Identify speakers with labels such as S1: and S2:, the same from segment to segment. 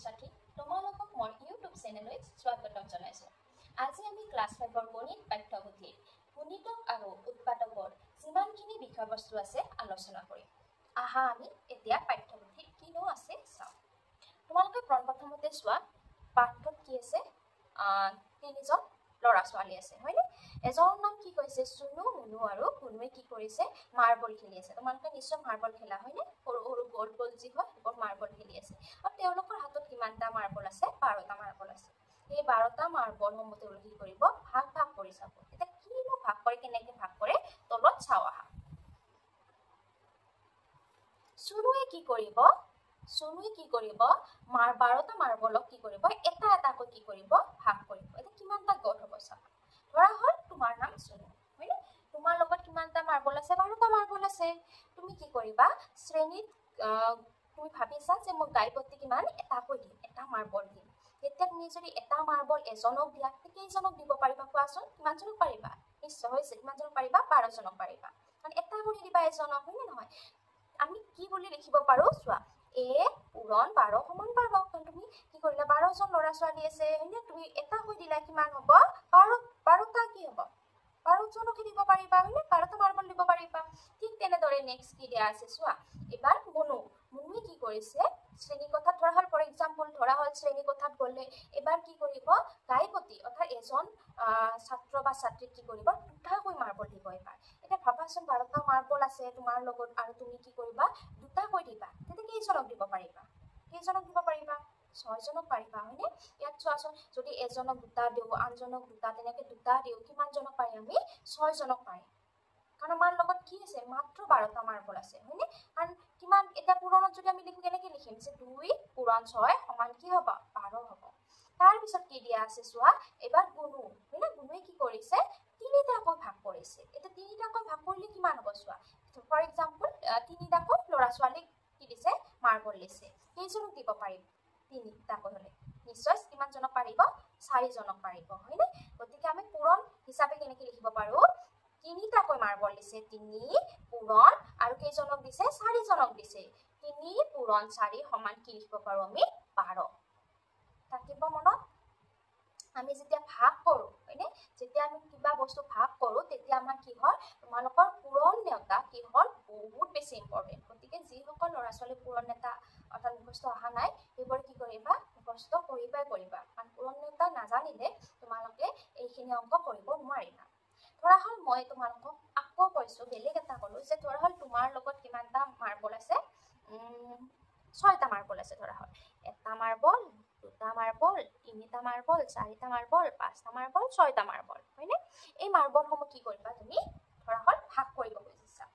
S1: ছাত্ৰী তোমালোকক মোৰ ইউটিউব চেনেলত স্বাগতম জনাইছোঁ। আজি আমি ক্লাছ 5ৰ গণিত পাঠ্যপুথিৰ গুণিতক আৰু উৎপাদকৰ যিমানখিনি বিষয়বস্তু আছে আলোচনা কৰিম। আহা আমি এতিয়া পাঠ্যপুথিত কিনো আছে চাওঁ। তোমালোকে প্ৰথমতে চোৱা পাঠত কি আছে, তিনিজন ল'ৰা ছোৱালী আছে হয়নে। এজনৰ নাম কি কৈছে চুনু, মুনু আৰু কুনুৱে কি কৰিছে মাৰ্বল খেলি আছে। তোমালোকে নিশ্চয় মাৰ্বল খেলা হয়নে, সৰু সৰু গ'ল গ'ল যি হয় সেইবোৰ মাৰ্বল খেলি আছে। আৰু তেওঁলোকৰ হাতত কিমানটা মাৰ্বল আছে, 12টা মাৰ্বল আছে। এই 12টা মাৰ্বলসমূহ তেওঁলোকে কি কৰিব, ভাগ ভাগ কৰি চাব। এতিয়া কিনো ভাগ কৰে, কেনেকে ভাগ কৰে তলত চাওঁ আহা। চুনুৱে কি কৰিব, 12টা মাৰ্বলক কি কৰিব, এটা এটাকৈ কি কৰিব, ভাগ কৰিব। এতিয়া কিমানটা গ'ল হ'ব চাবা। ধৰা হ'ল তোমাৰ নাম চুনু হয়নে, তোমাৰ লগত কিমানটা মাৰ্বল আছে, 12টা মাৰ্বল আছে। তুমি কি কৰিবা, শ্ৰেণীত তুমি ভাবিছা যে মই গাই প্ৰতি কিমান এটাকৈ দিম, এটা মাৰ্বল দিম। তেতিয়া তুমি যদি এটা মাৰ্বল এজনক দিয়া, কেইজনক দিব পাৰিবা কোৱাচোন, কিমানজনক পাৰিবা, নিশ্চয় হৈছে কিমানজনক পাৰিবা, 12জনক পাৰিবা। কাৰণ এটা কৰি দিবা এজনক হয়নে নহয়। আমি কি বুলি লিখিব পাৰো চোৱা, এ পূৰণ 12 সমান 12। কাৰণ তুমি কি কৰিলা, 12জন ল'ৰা ছোৱালী আছে হয়নে, তুমি এটা হৈ দিলা কিমান হ'ব, 12টা কি হ'ব, 12জনকে দিব পাৰিবা হয়নে, 12টা মাৰ্বল দিব পাৰিবা। ঠিক তেনেদৰে নেক্সট কি দিয়া আছে চোৱা, এবাৰ মুনুৱে কি কৰিছে, শ্ৰেণীকোঠাত ধৰা হ'ল, ফৰ এক্সাম্পল ধৰা হ'ল শ্ৰেণীকোঠাত গ'লে এবাৰ কি কৰিব, গাইপতি অৰ্থাৎ এজন ছাত্ৰ বা ছাত্ৰীক কি কৰিব, দুটাকৈ মাৰ্বল দিব এবাৰ। এতিয়া ভাবাচোন 12টা মাৰ্বল আছে তোমাৰ লগত আৰু তুমি কি কৰিবা, দুটাকৈ দিবা। তেতিয়া কেইজনক দিব পাৰিবা, 6জনক পাৰিবা হয়নে। ইয়াত চোৱাচোন, যদি এজনক দুটা দিওঁ, আনজনক দুটা, তেনেকে দুটা দিওঁ, কিমানজনক পাৰিম আমি, 6জনক পাৰিম। কাৰণ আমাৰ লগত কি আছে, মাত্ৰ 12টা মাৰ্বল আছে হয়নে। কাৰণ কিমান, এতিয়া পূৰণত যদি আমি লিখো কেনেকে লিখিম, যে 2 পূৰণ 6 সমান কি হ'ব, 12 হ'ব। তাৰপিছত কি দিয়া আছে চোৱা, এবাৰ গুণু হয়নে, গুণুৱে কি কৰিছে, 3টাকৈ ভাগ কৰিছে। এতিয়া 3টাকৈ ভাগ কৰিলে কিমান হ'ব চোৱা, ফৰ এক্সাম্পল 3টাকৈ ল'ৰা ছোৱালীক কি দিছে, মাৰ্বল দিছে। কেইজনক দিব পাৰিব, 3টাকৈ হ'লে নিশ্চয় কিমানজনক পাৰিব, 4জনক পাৰিব হয়নে। গতিকে আমি পূৰণ হিচাপে কেনেকে লিখিব পাৰো, 3টাকৈ মাৰ্বল দিছে, 3 পূৰণ আৰু কেইজনক দিছে, 4জনক দিছে। 3 পূৰণ 4 সমান কি লিখিব পাৰো আমি, 12। থাকিব মনত। আমি যেতিয়া ভাগ কৰো হয়নে, যেতিয়া আমি কিবা বস্তু ভাগ কৰো তেতিয়া আমাৰ কি হয়, তোমালোকৰ পূৰণ নেওতা কি হ'ল বহুত বেছি ইম্পৰ্টেণ্ট। গতিকে যিসকল ল'ৰা ছোৱালী পূৰণ নেওতা অৰ্থাৎ মুখস্থ অহা নাই, সেইবোৰ কি কৰিবা, মুখস্থ কৰিবা। কাৰণ পূৰণ নেওতা নাজানিলে তোমালোকে এইখিনি অংক কৰিব নোৱাৰিবা। ধৰা হ'ল মই তোমালোকক আকৌ কৈছো, বেলেগ এটা কলো যে ধৰা হ'ল তোমাৰ লগত কিমানটা মাৰ্বল আছে, 6টা মাৰ্বল আছে। ধৰা হ'ল এটা মাৰ্বল, 2টা মাৰ্বল, 3টা মাৰ্বল, 4টা মাৰ্বল, 5টা মাৰ্বল, 6টা মাৰ্বল হয়নে। এই মাৰ্বলসমূহ কি কৰিবা, তুমি ধৰা হ'ল ভাগ কৰিব খুজিছা।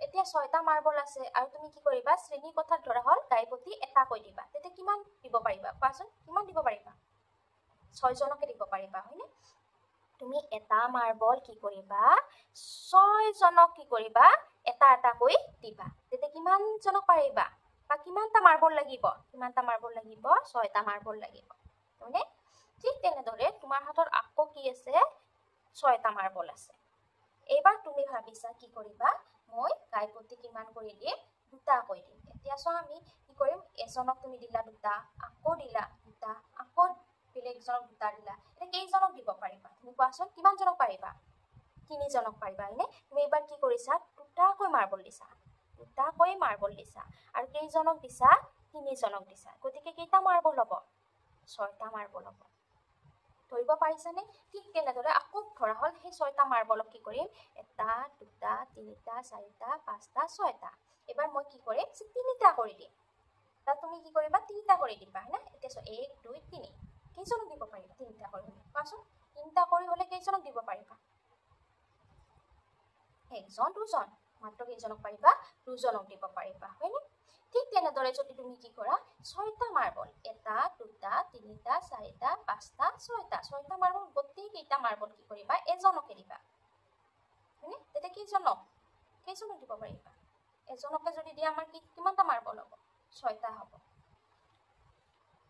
S1: এতিয়া 6টা মাৰ্বল আছে আৰু তুমি কি কৰিবা, শ্ৰেণী কোঠাত ধৰা হ'ল গাইপতি এটাকৈ দিবা। তেতিয়া কিমান দিব পাৰিবা কোৱাচোন, কিমান দিব পাৰিবা, 6জনকে দিব পাৰিবা হয়নে। তুমি এটা মাৰ্বল কি কৰিবা, 6জনক কি কৰিবা, এটা এটাকৈ দিবা। তেতিয়া কিমানজনক পাৰিবা, বা কিমানটা মাৰ্বল লাগিব, 6টা মাৰ্বল লাগিব হয়নে। ঠিক তেনেদৰে তোমাৰ হাতত আকৌ কি আছে, 6টা মাৰ্বল আছে। এইবাৰ তুমি ভাবিছা কি কৰিবা, মই গাইপতি কিমান কৰি দিম, 2টাকৈ দিম। এতিয়া চোৱা আমি কি কৰিম, এজনক তুমি দিলা 2টা, আকৌ দিলা 2টা, আকৌ বেলেগজনক 2টা দিলা। এতিয়া কেইজনক দিব পাৰিবা তুমি কোৱাচোন, কিমানজনক পাৰিবা, 3জনক পাৰিবা হয়নে। তুমি এইবাৰ কি কৰিছা, 2টাকৈ মাৰ্বল দিছা, আৰু কেইজনক দিছা, 3জনক দিছা। গতিকে কেইটা মাৰ্বল হ'ব, 6টা মাৰ্বল হ'ব। ধৰিব পাৰিছানে। ঠিক তেনেদৰে আকৌ ধৰা হ'ল সেই 6টা মাৰ্বলক কি কৰিম, 1, 2, 3, 4, 5, 6টা। এবাৰ মই কি কৰিম, 3টা কৰি দিম। তাত তুমি কি কৰিবা, 3টা কৰি দিবা হয়নে। এতিয়া 1, 2, 3 কেইজনক দিব পাৰিবা, 3টা কৰি হ'লে কোৱাচোন, 3টা কৰি হ'লে কেইজনক দিব পাৰিবা, 1জন 2জন, মাত্ৰ কেইজনক পাৰিবা, 2জনক দিব পাৰিবা হয়নে। ঠিক তেনেদৰে যদি তুমি কি কৰা, 6টা মাৰ্বল 1, 2, 3, 4, 5, 6টা মাৰ্বল, গোটেই কেইটা মাৰ্বল কি কৰিবা, এজনকে দিবা হয়নে। তেতিয়া কেইজনক দিব পাৰিবা, এজনকে যদি দিয়া আমাৰ কিমানটা মাৰ্বল হ'ব, 6টা হ'ব।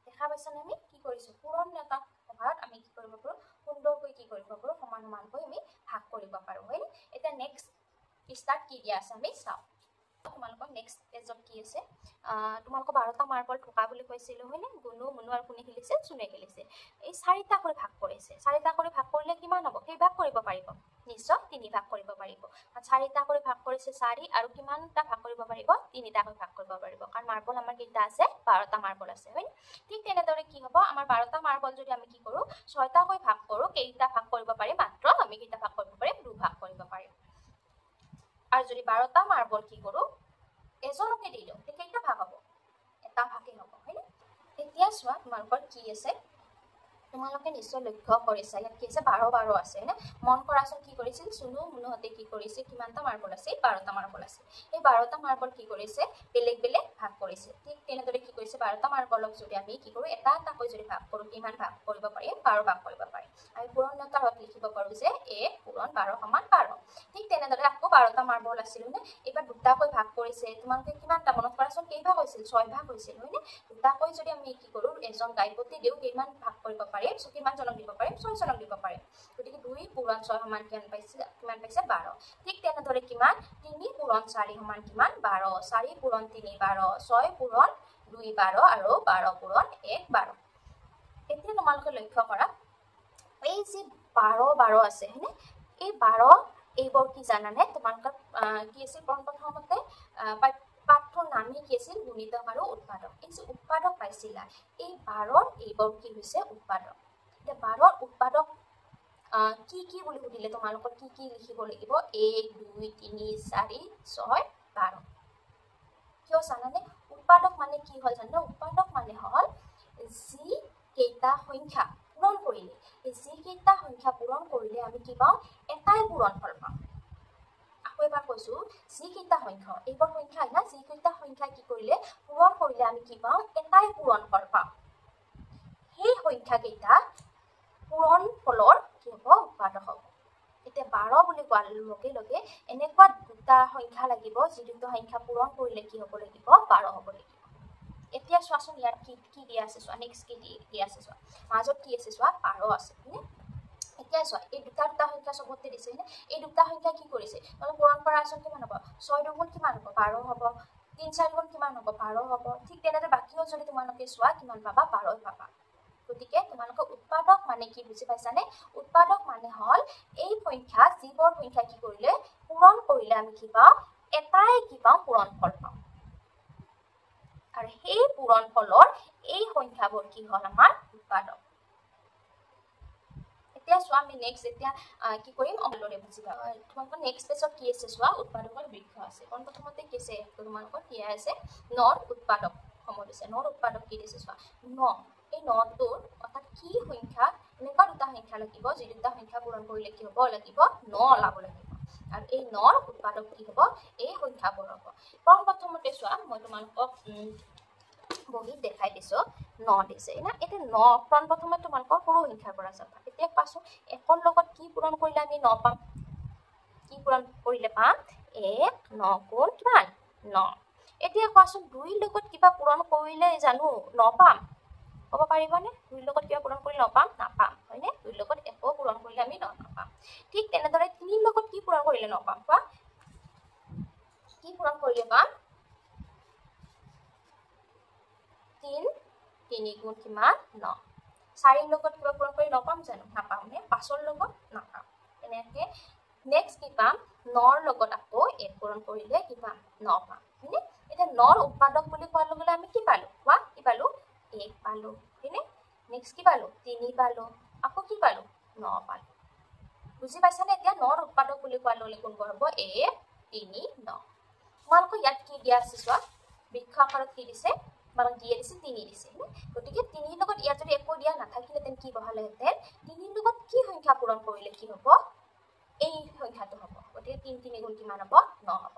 S1: দেখা পাইছানে আমি কি কৰিছো, পূৰণ নেওতাৰ সহায়ত আমি কি কৰিব পাৰো, সুন্দৰকৈ কি কৰিব পাৰো, সমানকৈ আমি ভাগ কৰিব পাৰো হয়নে। এতিয়া নেক্সট পৃষ্ঠাত কি দিয়া আছে আমি চাওঁ। তোমালোকৰ নেক্সট পেজত কি আছে তোমালোকৰ 12টা মাৰ্বল থকা বুলি কৈছিলো হয়নে গুণু মুনু আৰু কোনে খেলিছে চুনে খেলিছে এই 4টা কৰি ভাগ কৰিছে 4টা কৰি ভাগ কৰিলে কিমান হ'ব কেই ভাগ কৰিব পাৰিব নিশ্চয় 3 ভাগ কৰিব পাৰিব 4টা কৰি ভাগ কৰিছে 4 আৰু কিমানটা ভাগ কৰিব পাৰিব 3টা কৰি ভাগ কৰিব পাৰিব কাৰণ মাৰ্বল আমাৰ কেইটা আছে 12টা মাৰ্বল আছে হয় ঠিক তেনেদৰে কি হ'ব আমাৰ 12টা মাৰ্বল যদি আমি কি কৰো 6টা কৰি ভাগ কৰো কেইটা ভাগ কৰিব পাৰি মাত্ৰ আমি কেইটা ভাগ কৰিব পাৰিম 2 ভাগ কৰিব পাৰিম আৰু যদি 12টা মাৰ্বল কি কৰো এজনকে দিলো কেইটা ভাগ হ'ব এটা ভাগই হ'ব হয়নে এতিয়া চোৱা তোমালোকৰ কি আছে তোমালোকে নিশ্চয় লক্ষ্য কৰিছা ইয়াত কি আছে 12 আছে না মন কৰাচোন কি কৰিছিল সুনু মুনুহতে কি কৰিছে কিমানটা মাৰ্বল আছে 12টা মাৰ্বল আছে এই 12টা মাৰ্বল কি কৰিছে বেলেগ বেলেগ ভাগ কৰিছে ঠিক তেনেদৰে কি কৰিছে 12টা মাৰ্বলক যদি আমি কি কৰো এটা এটা কৈ যদি ভাগ কৰো কিমান ভাগ কৰিব পাৰিম 12 ভাগ কৰিব পাৰিম আমি পূৰণতাত লিখিব পাৰো যে 1 পূৰণ 12 সমান 12 ঠিক তেনেদৰে আকৌ 12টা মাৰ্বল আছিল নে এবাৰ দুটাকৈ ভাগ কৰিছে তোমালোকে কিমানটা মনত কৰাচোন কেই ভাগ হৈছিল 6 ভাগ হৈছিল হয়নে দুটাকৈ যদি আমি কি কৰো এজন গাইপতি দিও কিমান ভাগ কৰিব পাৰিম সো কিমান জনক দিব পাৰিম 6 জনক দিব পাৰিম গতিকে 2 পূৰণ 6 সমান কিমান পাইছে 12 ঠিক তেনেদৰে কিমান 3 পূৰণ 4 সমান কিমান 12 4 পূৰণ 3 12 6 পূৰণ 2 12 আৰু 12 পূৰণ 1 12 এতিয়া তোমালোকে লক্ষ্য কৰা এই যে 12 আছে হয়নে এই 12 এইবোৰ কি জানানে তোমালোকৰ কি আছে প্ৰথমতে পাঠৰ নামে কি আছিল গুণিতক আৰু উৎপাদক এই যে উৎপাদক পাইছিলা এই 12ৰ এইবোৰ কি হৈছে উৎপাদক এতিয়া 12ৰ উৎপাদক কি কি বুলি সুধিলে তোমালোকৰ কি কি লিখিব লাগিব 1 2 3 4 6 12 কিয় জানানে উৎপাদক মানে কি হ'ল জানো উৎপাদক মানে হ'ল যি কেইটা সংখ্যা পূৰণ কৰিলে এই যি কেইটা সংখ্যা পূৰণ কৰিলে আমি কি পাওঁ এটাই পূৰণফল পাওঁ আকৌ এবাৰ কৈছো যি কেইটা সংখ্যা এইবোৰ সংখ্যা না যি কেইটা সংখ্যা কি কৰিলে পূৰণ কৰিলে আমি কি পাওঁ এটাই পূৰণফল পাওঁ সেই সংখ্যা কেইটা পূৰণফলৰ কি হ'ব উৎপাদক হ'ব এতিয়া 12 বুলি কোৱাৰ লগে লগে এনেকুৱা দুটা সংখ্যা লাগিব যি দুটা সংখ্যা পূৰণ কৰিলে কি হ'ব লাগিব 12 হ'ব লাগিব এতিয়া চোৱাচোন ইয়াত কি দিয়া আছে চোৱা নেক্সট কি দিয়া আছে চোৱা মাজত কি আছে চোৱা 12 আছে হয়নে এতিয়া চোৱা এই দুটা সংখ্যা সবতে দিছে হয়নে এই দুটা সংখ্যা কি কৰিছে মানে পূৰণ কৰা আছে কিমান হ'ব 6 দুগুণ কিমান হ'ব 12 হ'ব 3 4 গুণ কিমান হ'ব 12 হ'ব ঠিক তেনেদৰে বাকিও যদি তোমালোকে চোৱা কিমান পাবা 12 পাবা গতিকে তোমালোকৰ উৎপাদক মানে কি বুজি পাইছানে উৎপাদক মানে হল এই সংখ্যা যিবোৰ সংখ্যা কি কৰিলে পূৰণ কৰিলে আমি কি পাওঁ এটাই কি পাওঁ পূৰণফল পাওঁ আৰু সেই পূৰণফলৰ এই সংখ্যাবোৰ কি হল আমাৰ উৎপাদক এতিয়া চোৱা আমি নেক্সট এতিয়া কি কৰিম অলৰে বুজি পাবা তোমালোকৰ নেক্সট পেজত কি আছে চোৱা উৎপাদকৰ বৃক্ষ আছে কোন প্ৰথমতে কি আছে তোমালোকৰ কি আছে নৰ উৎপাদক সময় দিছে নৰ উৎপাদক কি দিছে চোৱা 9 এই 9টোৰ অৰ্থাৎ কি সংখ্যা এনেকুৱা দুটা সংখ্যা লাগিব যি দুটা সংখ্যা পূৰণ কৰিলে কি হ'ব লাগিব 9 ওলাব লাগিব আৰু এই 9ৰ উৎপাদক কি হ'ব এই সংখ্যাবোৰ হ'ব প্ৰথমতে চোৱা মই তোমালোকক বহি দেখাই দিছো 9 দিছে না এটা 9 প্ৰথমে তোমালোকৰ সৰু সংখ্যাৰ পৰা চাবা এতিয়া পাছো একৰ লগত কি পূৰণ কৰিলে আমি 9 পাম কি পূৰণ কৰিলে পাম 1 9 গুণ কিমান 9 এতিয়া কোৱাচোন 2 লগত কিবা পূৰণ কৰিলে জানো 9 পাম হ'ব পাৰিবনে 2 লগত কিবা পূৰণ কৰিলে 9 পাম নাপাম হয়নে 2 লগত একো পূৰণ কৰিলে আমি 9 নাপাম ঠিক তেনেদৰে 3 লগত কি পূৰণ কৰিলে 9 পাম কোৱা কি পূৰণ কৰিলে পাম 3 গুণ কিমান 9 4 লগত কিবা পূৰণ কৰি 9 পাম জানো নাপাম নে 5 লগত নাপাম এনেকে নেক্সট কি পাম 9 লগত আকৌ 1 পূৰণ কৰিলে কি পাম 9 পাম হয়নে এটা 9ৰ উৎপাদক বুলি কোৱাৰ লগে লগে আমি কি পালো কোৱা কি পালো 1 পালো হয়নে নেক্সট কি পালো 3 পালো আকৌ কি পালো 9 পালো বুজি পাইছানে এতিয়া 9ৰ উৎপাদক বুলি কোৱাৰ লগে কোনবোৰ হ'ব 1 3 9 তোমালোকৰ ইয়াত কি দিয়া আছে চোৱা বৃক্ষ আকাৰত কি দিছে মানে দিয়ে দিছে 3 দিছে গতিকে 3 লগত ইয়াত যদি একো দিয়া নাথাকিলে তেন কি বহালে হেতেন 3 লগত কি সংখ্যা পূৰণ কৰিলে কি হ'ব এই সংখ্যাটো হ'ব গতিকে 3 গুণ কিমান হ'ব 9 হ'ব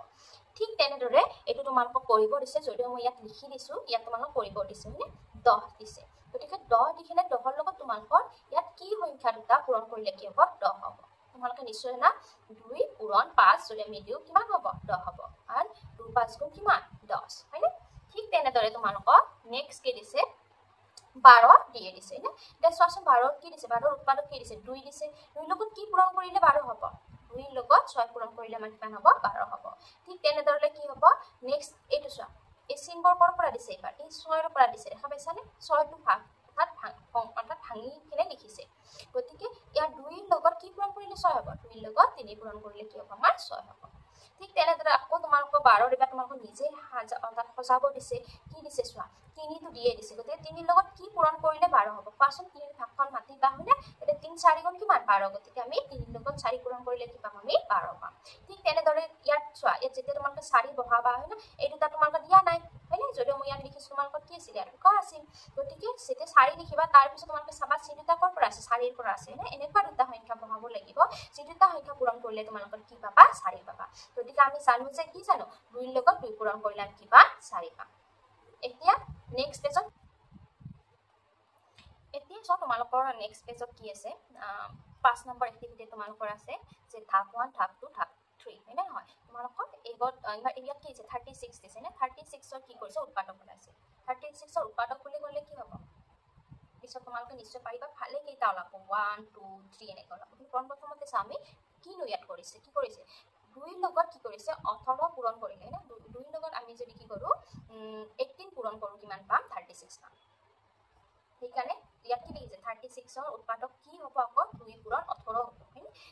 S1: ঠিক তেনেদৰে এটো তোমালোকক কৰিব দিছে যদিও মই ইয়াত লিখি দিছো ইয়াত তোমালোকক কৰিব দিছে মানে 10 দিছে গতিকে 10 দিখিলে 10ৰ লগত তোমালোকৰ ইয়াত কি সংখ্যা দুটা পূৰণ কৰিলে কি হ'ব 10 হ'ব তোমালোকে নিশ্চয় না 2 পূৰণ 5 যদি আমি দিও কিমান হ'ব 10 হ'ব আৰু 2 5 গুণ কিমান 10 হয়নে ঠিক তেনেদৰে তোমালোকক নেক্সট কি দিছে 12 দিয়ে দিছে না এটা চোৱাচোন 12 কি দিছে 12ৰ উৎপাদক কি দিছে 2 দিছে 2 লগত কি পূৰণ কৰিলে 12 হ'ব 2 2 লগত 6 পূৰণ কৰিলে আমাৰ কিমান হ'ব 12 হ'ব ঠিক তেনেদৰে কি হ'ব নেক্সট এইটো চোৱা এই চিম্বল পৰা দিছে এবাৰ এই 6 ৰ পৰা দিছে দেখা পাইছানে 6 টো ভাগ অৰ্থাৎ ভাঙি কিনে লিখিছে গতিকে ইয়াৰ 2 লগত কি পূৰণ কৰিলে 6 হ'ব 2 লগত 3 পূৰণ কৰিলে কি হ'ব আমাৰ 6 হ'ব ঠিক তেনেদৰে আকৌ তোমালোকৰ 12 দিবা তোমালোকৰ নিজে অৰ্থাৎ সজাব দিছে কি দিছে চোৱা 3 টো দিয়ে দিছে গতিকে 3 লগত কি পূৰণ কৰিলে 12 হ'ব কোৱাচোন 3 ভাগখন মাতিবা হয়নে এটা 3 4 গুণ কিমান 12 গতিকে আমি 3 লগত 4 পূৰণ কৰিলে কি পাম আমি 12 পাম ঠিক তেনেদৰে ইয়াত চোৱা ইয়াত যেতিয়া তোমালোকে 4 বহাবা হয়নে এই দুটা তোমালোকৰ দিয়া নাই হয়নে যদি মই ইয়াত লিখিছো তোমালোকৰ কি আছিল ইয়াত ক আছিল গতিকে যেতিয়া 4 লিখিবা তাৰ পিছত তোমালোকে চাবা চি দুটা কৰ পৰা আছে 4 ৰ পৰা আছে হয়নে এনেকুৱা দুটা সংখ্যা বহাব লাগিব যি দুটা সংখ্যা পূৰণ কৰিলে তোমালোকৰ কি পাবা 4 পাবা গতিকে আমি জানো যে কি জানো 2 লগত 2 পূৰণ কৰিলে আমি কি পাম 4 পাম এতিয়া নেক্সট পেজত এতিয়া সব তোমালোকৰ নেক্সট পেজত কি আছে 5 নম্বৰ এক্টিভিটি তোমালোকৰ আছে যে ধাপ 1 ধাপ 2 ধাপ 3 হয়নে নহয় তোমালোকৰ ইয়াত কি আছে 36 দিছে নে 36 ৰ কি কৰিছে উৎপাদক ওলাইছে 36 ৰ উৎপাদক বুলি ক'লে কি হ'ব পিছত তোমালোকে নিশ্চয় পাৰিবা ভালে কেইটা ওলাব 1 2 3 এনেকৈ ওলাব কিন্তু প্ৰথমতে চাওঁ আমি কিনো ইয়াত কৰিছে কি কৰিছে 2 লগত কি কৰিছে 18 পূৰণ কৰিলে না 2 লগত আমি যদি কি কৰো 18 পূৰণ কৰো কিমান পাম 36 পাম সেইকাৰণে ইয়াত কি লিখিছে 36 ৰ উৎপাদক কি হ'ব আকৌ 2 পূৰণ 18 হ'ব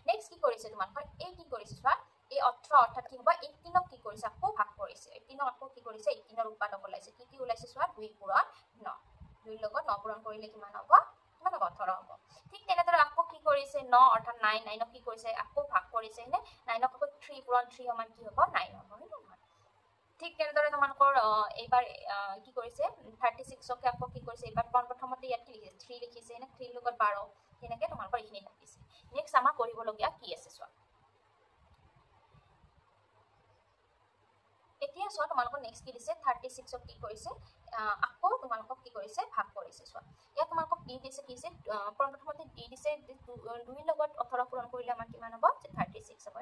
S1: নেক্সট কি কৰিছে তোমালোকৰ এই কি কৰিছে চোৱা এই 18 অৰ্থাৎ কি হ'ব 18 ক কি কৰিছে আকৌ ভাগ কৰিছে 18 আকৌ কি কৰিছে 18 ৰ উৎপাদক ওলাইছে কি ওলাইছে চোৱা 2 পূৰণ 9 2 লগত 9 পূৰণ কৰিলে কিমান হ'ব কিমান হ'ব 18 হ'ব ঠিক তেনেদৰে আকৌ কি কৰিছে 9 অৰ্থাৎ 9 9 কি কৰিছে আকৌ ভাগ কৰিছে নে 9 আকৌ 3 পূৰণ 3 সমান কি হ'ব 9 হ'ব ঠিক তেনেদৰে তোমালোকৰ এইবাৰ কি কৰিছে 36 কে আকৌ কি কৰিছে এইবাৰ প্ৰথমতে ইয়াত কি লিখিছে 3 লিখিছে নে 3 লগত 12 তেনেকৈ তোমালোকৰ এইখিনি থাকিছে নেক্সট আমাৰ কৰিবলগীয়া কি আছে চোৱা এতিয়া চোৱা তোমালোকৰ নেক্সট কি দিছে 36 কি কৰিছে আকৌ তোমালোকক কি কৰিছে ভাগ কৰিছে চোৱা ইয়াত তোমালোকক দি দিছে কি দিছে প্ৰথমতে দি দিছে 2 লগত 18 পূৰণ কৰিলে আমাৰ কিমান হ'ব 36 হ'ব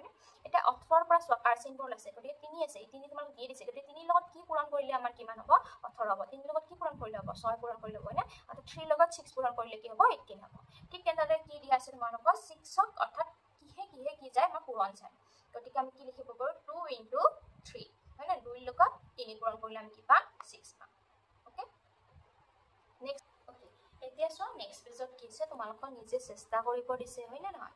S1: এটা 18 ৰ পৰা চোৱা কাৰ চিম্বল আছে গতিকে 3 আছে 3 তোমালোকক দি দিছে গতিকে 3 লগত কি পূৰণ কৰিলে আমাৰ কিমান হ'ব 18 হ'ব 3 লগত কি পূৰণ কৰিলে হ'ব 6 পূৰণ কৰিলে হ'ব না আৰু 3 লগত 6 পূৰণ কৰিলে কি হ'ব 18 হ'ব ঠিক তেনেদৰে কি দিয়া আছে তোমালোকৰ 6 অৰ্থাৎ কিহে কি যায় আমাৰ পূৰণ যায় গতিকে আমি কি লিখিব পাৰো 2 * 3 হয় না 2 লগত 3 পূৰণ কৰিলে আমি কি পাম 6 পাম ওকে নেক্সট ওকে এতিয়া চোৱা নেক্সট পেজত কি আছে তোমালোকক নিজে চেষ্টা কৰিব দিছে হয় না নহয়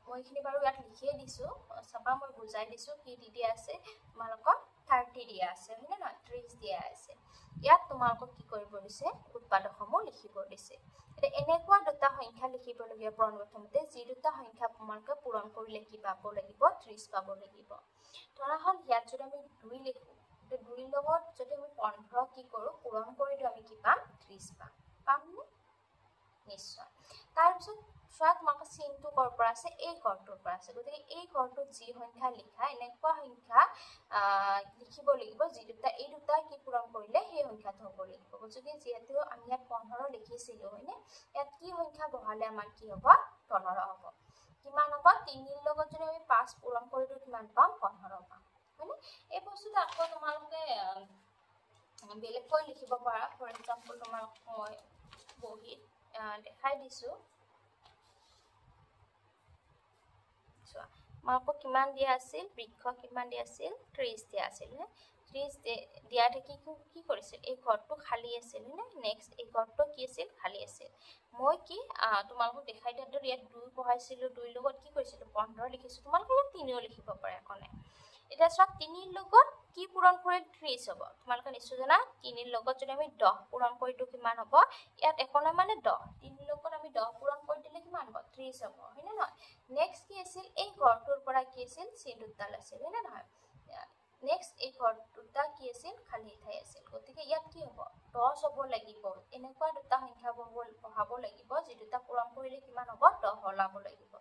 S1: মই এইখিনি বাৰু ইয়াত লিখিয়ে দিছো চাবা মই বুজাই দিছো কি দি দিয়া আছে তোমালোকক 30 দিয়া আছে হয় না নহয় 30 দিয়া আছে ইয়াত তোমালোকক কি কৰিব দিছে উৎপাদকসমূহ লিখিব দিছে এটা এনেকুৱা দুটা সংখ্যা লিখিবলগীয়া প্ৰথমতে যি দুটা সংখ্যা তোমালোকে পূৰণ কৰিলে কি পাব লাগিব 30 পাব লাগিব ধৰা হল ইয়াত যদি আমি 2 লিখো তে 2 লগত যদি আমি 15 কি কৰো পূৰণ কৰি দিও আমি কি পাম 30 পাম নিশ্চয় তাৰ পিছত চোৱা তোমালোকৰ চিনটো কৰ পৰা আছে এই ঘৰটোৰ পৰা আছে গতিকে এই ঘৰটোত যি সংখ্যা লিখা এনেকুৱা সংখ্যা লিখিব লাগিব যি দুটা এই দুটা কি পূৰণ কৰিলে সেই সংখ্যাটো হ'ব লাগিব গতিকে যিহেতু আমি ইয়াত 15 লিখিছিলো হয়নে ইয়াত কি সংখ্যা বহালে আমাৰ কি হ'ব 15 হ'ব কিমান হ'ব 3 ৰ লগত যদি আমি 5 পূৰণ কৰি দিও কিমান পাম 15 পাম হয়নে এই বস্তুটো আকৌ তোমালোকে বেলেগকৈ লিখিব পাৰা ফৰ এক্সাম্পল তোমাক মই বহিত দেখাই দিছো চোৱা মাপক কিমান দিয়া আছিল বৃক্ষ কিমান দিয়া আছিল 30 দিয়া আছিল নে 30 দিয়া থাকি কি কৰিছিল এই ঘৰটো খালি আছিল নে নেক্সট এই ঘৰটো কি আছিল খালি আছিল মই কি তোমালোকক দেখাই দিয়াৰ দৰে ইয়াত 2 বহাইছিলো 2 লগত কি কৰিছিলো 15 লিখিছো তোমালোকে ইয়াত 3 লিখিব পাৰে কোনে এটা চোৱা 3 লগত কি পূৰণ কৰি 30 হ'ব তোমালোকে নিশ্চয় জানা 3 লগত যদি আমি 10 পূৰণ কৰি দিও কিমান হ'ব ইয়াত একোনা মানে 10 3 লগত আমি 10 পূৰণ কৰি দিলে কিমান হ'ব 30 হ'ব হয়নে নহয় নেক্সট কি আছিল এই ঘৰটোৰ পৰা কি আছিল চিনডাল আছিল হয়নে নহয় নেক্সট এই ঘৰটোটা কি আছিল খালি ঠাই আছিল গতিকে ইয়াত কি হ'ব 10 হ'ব লাগিব এনেকুৱা দুটা সংখ্যা বহাব লাগিব যি দুটা পূৰণ কৰিলে কিমান হ'ব 10 ওলাব লাগিব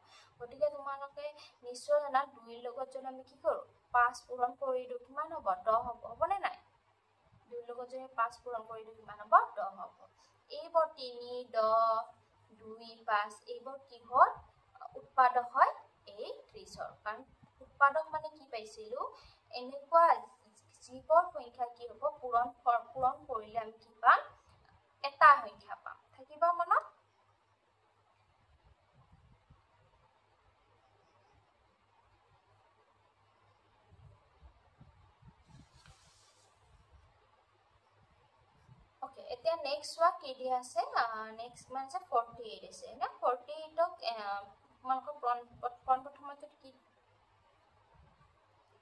S1: গতিকে তোমালোকে নিশ্চয় জানা 2 লগত যদি আমি কি কৰো 5 পূৰণ কৰি দিও কিমান হ'ব 10 হ'ব নে নাই 2 লগত যদি 5 পূৰণ কৰি দিও কিমান হ'ব 10 হ'ব এইবোৰ 3 10 2 5 এইবোৰ কিহৰ উৎপাদক হয় এই 30 ৰ কাৰণ উৎপাদক মানে কি পাইছিলো এনেকুৱা যিবোৰ সংখ্যা কি হ'ব পূৰণ কৰিলে আমি কি পাম এটা সংখ্যা পাম থাকিবা মনত এতিয়া নেক্সট চোৱা কি দিয়া আছে নেক্সট মানে 48 আছে না 48ক তোমালোকৰ প্ৰথমতে কি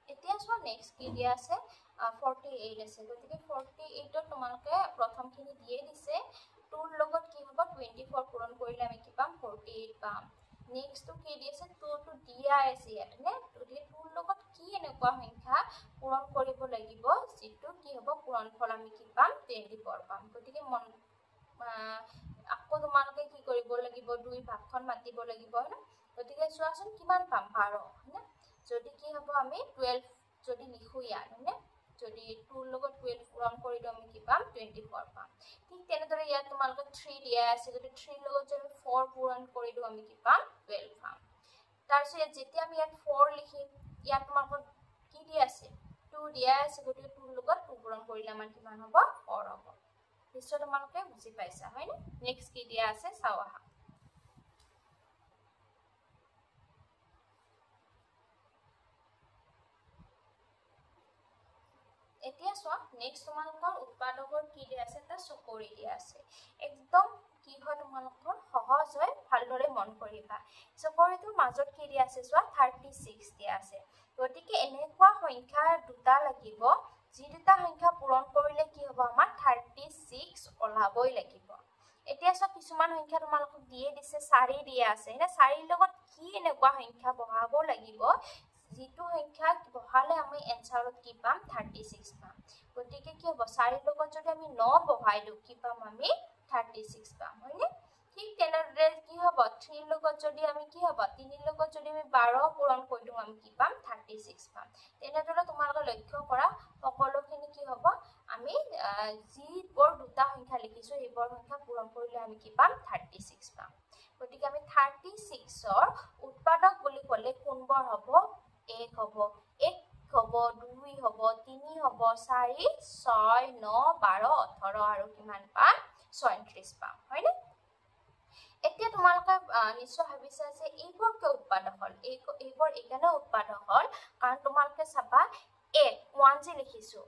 S1: এতিয়া চোৱা নেক্সট কি দিয়া আছে 48 আছে গতিকে 48ত তোমালোকে প্ৰথমখিনি দিয়ে দিছে 2 ৰ লগত কি হ'ব 24 পূৰণ কৰিলে আমি কি পাম 48 পাম নেক্সট কি দিছে 2 টো দিয়া আছে ইয়াত নে গতিকে 2 ৰ লগত কি এনেকুৱা সংখ্যা পূৰণ কৰিব লাগিব যেটো কি হ'ব পূৰণফল আমি কি পাম 24 পাম গতিকে আকৌ তোমালোকে কি কৰিব লাগিব দুই ভাগখন মাতিব লাগিব না গতিকে চোৱাচোন কিমান পাম 12 না যদি কি হ'ব আমি 12 যদি লিখো ইয়াত না যদি 2 ৰ লগত 12 পূৰণ কৰি দিও আমি কি পাম 24 পাম ঠিক তেনেদৰে ইয়াত তোমালোকে 3 দিয়া আছে যদি 3 ৰ লগত যদি 4 পূৰণ কৰি দিও আমি কি পাম 12 পাম তাৰপিছত যেতিয়া আমি ইয়াত 4 লিখিম ইয়াত তোমালোকৰ কি দিয়া আছে 2 দিয়া আছে গতিকে 2 ৰ লগত 2 পূৰণ কৰিলে আমাৰ কিমান হ'ব 4 হ'ব নিশ্চয় তোমালোকে বুজি পাইছা হয় না নেক্সট কি দিয়া আছে চাও আহা এতিয়া চোৱা নেক্সট তোমালোকৰ উৎপাদকৰ কি দিয়া আছে তা চকৰি দিয়া আছে একদম কি হয় তোমালোকৰ সহজ হয় ভালদৰে মন কৰিবা চকৰিটোৰ মাজত কি দিয়া আছে চোৱা 36 দিয়া আছে গতিকে এনেকুৱা সংখ্যা দুটা লাগিব যি দুটা সংখ্যা পূৰণ কৰিলে কি হ'ব আমাৰ 36 ওলাবই লাগিব এতিয়া চোৱা কিছুমান সংখ্যা তোমালোকক দিয়ে দিছে 4 দিয়া আছে না 4 ৰ লগত কি এনেকুৱা সংখ্যা বহাব লাগিব যেটো সংখ্যা বহালে আমি এনসাৰত কি পাম 36 পাম গতিকে কি হ'ব 4 ৰ লগত যদি আমি 9 বহাই দিও কি পাম আমি 36 পাম হয়নে ঠিক তেনেদৰে কি হ'ব 3 ৰ লগত যদি আমি কি হ'ব 3 ৰ লগত যদি আমি 12 পূৰণ কৰি দিও আমি কি পাম 36 পাম তেনেদৰে তোমালোকে লক্ষ্য কৰা সকলোখিনি কি হ'ব আমি যি বৰ দুটা সংখ্যা লিখিছো এই বৰ সংখ্যা পূৰণ কৰিলে আমি কি পাম 36 পাম গতিকে আমি 36 ৰ উৎপাদক বুলি ক'লে কোনবোৰ হ'ব 1 হ'ব 1 হ'ব 2 হ'ব 3 হ'ব 4 6 9 12 18 আৰু কিমান পাম 36 পাম হয়নে এতিয়া তোমালোকে নিশ্চয় ভাবিছা যে এইবোৰ কি উৎপাদক হল এইবোৰ একানে উৎপাদক হল কাৰণ তোমালোকে চাবা 1 যে লিখিছো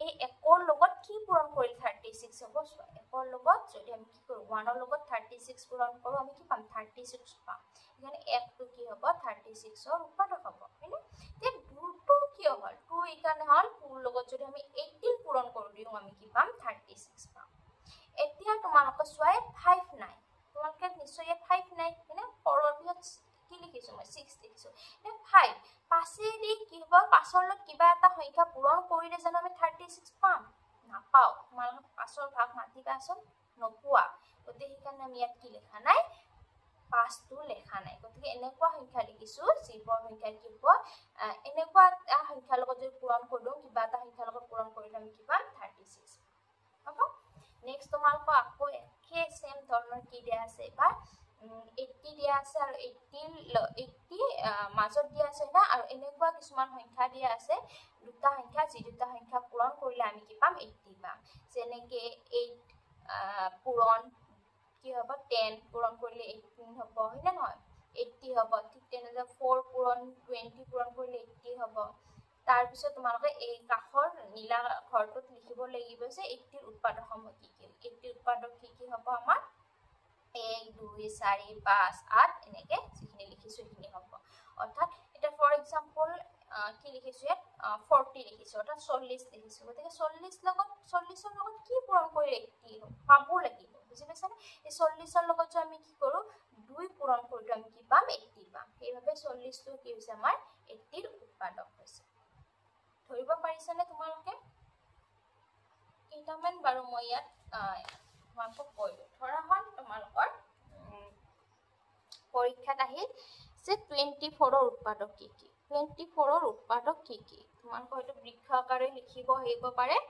S1: এই 1 ৰ লগত কি পূৰণ কৰিলে 36 হ'ব 1 ৰ লগত যদি আমি কি কৰো 1 ৰ লগত 36 পূৰণ কৰো আমি কি পাম 36 পাম মানে 1 টো কি হ'ব 36 ৰ উৎপাদক হ'ব হয়নে তে 2 টো কি হ'ল 2 ইকানে হল 2 ৰ লগত যদি আমি 18 পূৰণ কৰি দিও আমি কি পাম 36 পাম এতিয়া তোমালোকে চোৱা 5 নাই তোমালোকে নিশ্চয় 5 নাই হয়নে পৰৰ পিছত কি লিখিছো মই 6 লিখিছো 5 পাছেদি কি হ'ব পাছৰ লগত কিবা এটা সংখ্যা পূৰণ কৰিলে জানো আমি 36 পাম নাপাও তোমালোকে পাছৰ ভাগ মাতিবাচোন নপোৱা গতিকে সেইকাৰণে আমি ইয়াত কি লেখা নাই 5 টো লেখা নাই গতিকে এনেকুৱা সংখ্যা লিখিছো যিবোৰ সংখ্যা কি হ'ব এনেকুৱা এটা সংখ্যাৰ লগত যদি পূৰণ কৰো কিবা এটা সংখ্যাৰ লগত পূৰণ কৰিলে আমি কি পাম 36 হ'ব নেক্সট তোমালোকৰ আকৌ একে সেম ধৰণৰ কি দিয়া আছে বা 80 দিয়া আছে আৰু 80 মাজত দিয়া আছে না আৰু এনেকুৱা কিছুমান সংখ্যা দিয়া আছে দুটা সংখ্যা যি দুটা সংখ্যা পূৰণ কৰিলে আমি কি পাম 80 পাম যেনেকে 8 পূৰণ কি হ'ব 10 পূৰণ কৰিলে 18 হ'ব হয়নে নহয় 80 হ'ব ঠিক তেনেদৰে 4 পূৰণ 20 পূৰণ কৰিলে 80 হ'ব তাৰ পিছত তোমালোকে এই কাখৰ নীলা ঘৰটোত লিখিব লাগিব যে 80 ৰ উৎপাদক সমূহ কি কি 80 উৎপাদক কি কি হ'ব আমাৰ 1 2 4 5 8 এনেকে যিখিনি লিখিছো সেইখিনি হ'ব অৰ্থাৎ এটা ফৰ এক্সাম্পল কি লিখিছো 40 লিখিছো অৰ্থাৎ 40 লিখিছো গতিকে 40 ৰ লগত কি পূৰণ কৰিলে 80 পাব লাগিব বুজি পাইছানে এই 40 ৰ লগত আমি কি কৰো 2 পূৰণ কৰিলে আমি কি পাম 80 পাম সেইভাবে 40 টো কি হৈছে আমাৰ 80 ৰ উৎপাদক হৈছে ধৰিব পাৰিছানে তোমালোকে কেইটামান বাৰু মই ইয়াত তোমালোকক কৈলো ধৰা হল তোমালোকৰ পৰীক্ষাত আহিল যে 24 ৰ উৎপাদক কি কি 24 ৰ উৎপাদক কি কি তোমালোকৰ হয়তো বৃক্ষ আকাৰে লিখিব আহিব পাৰে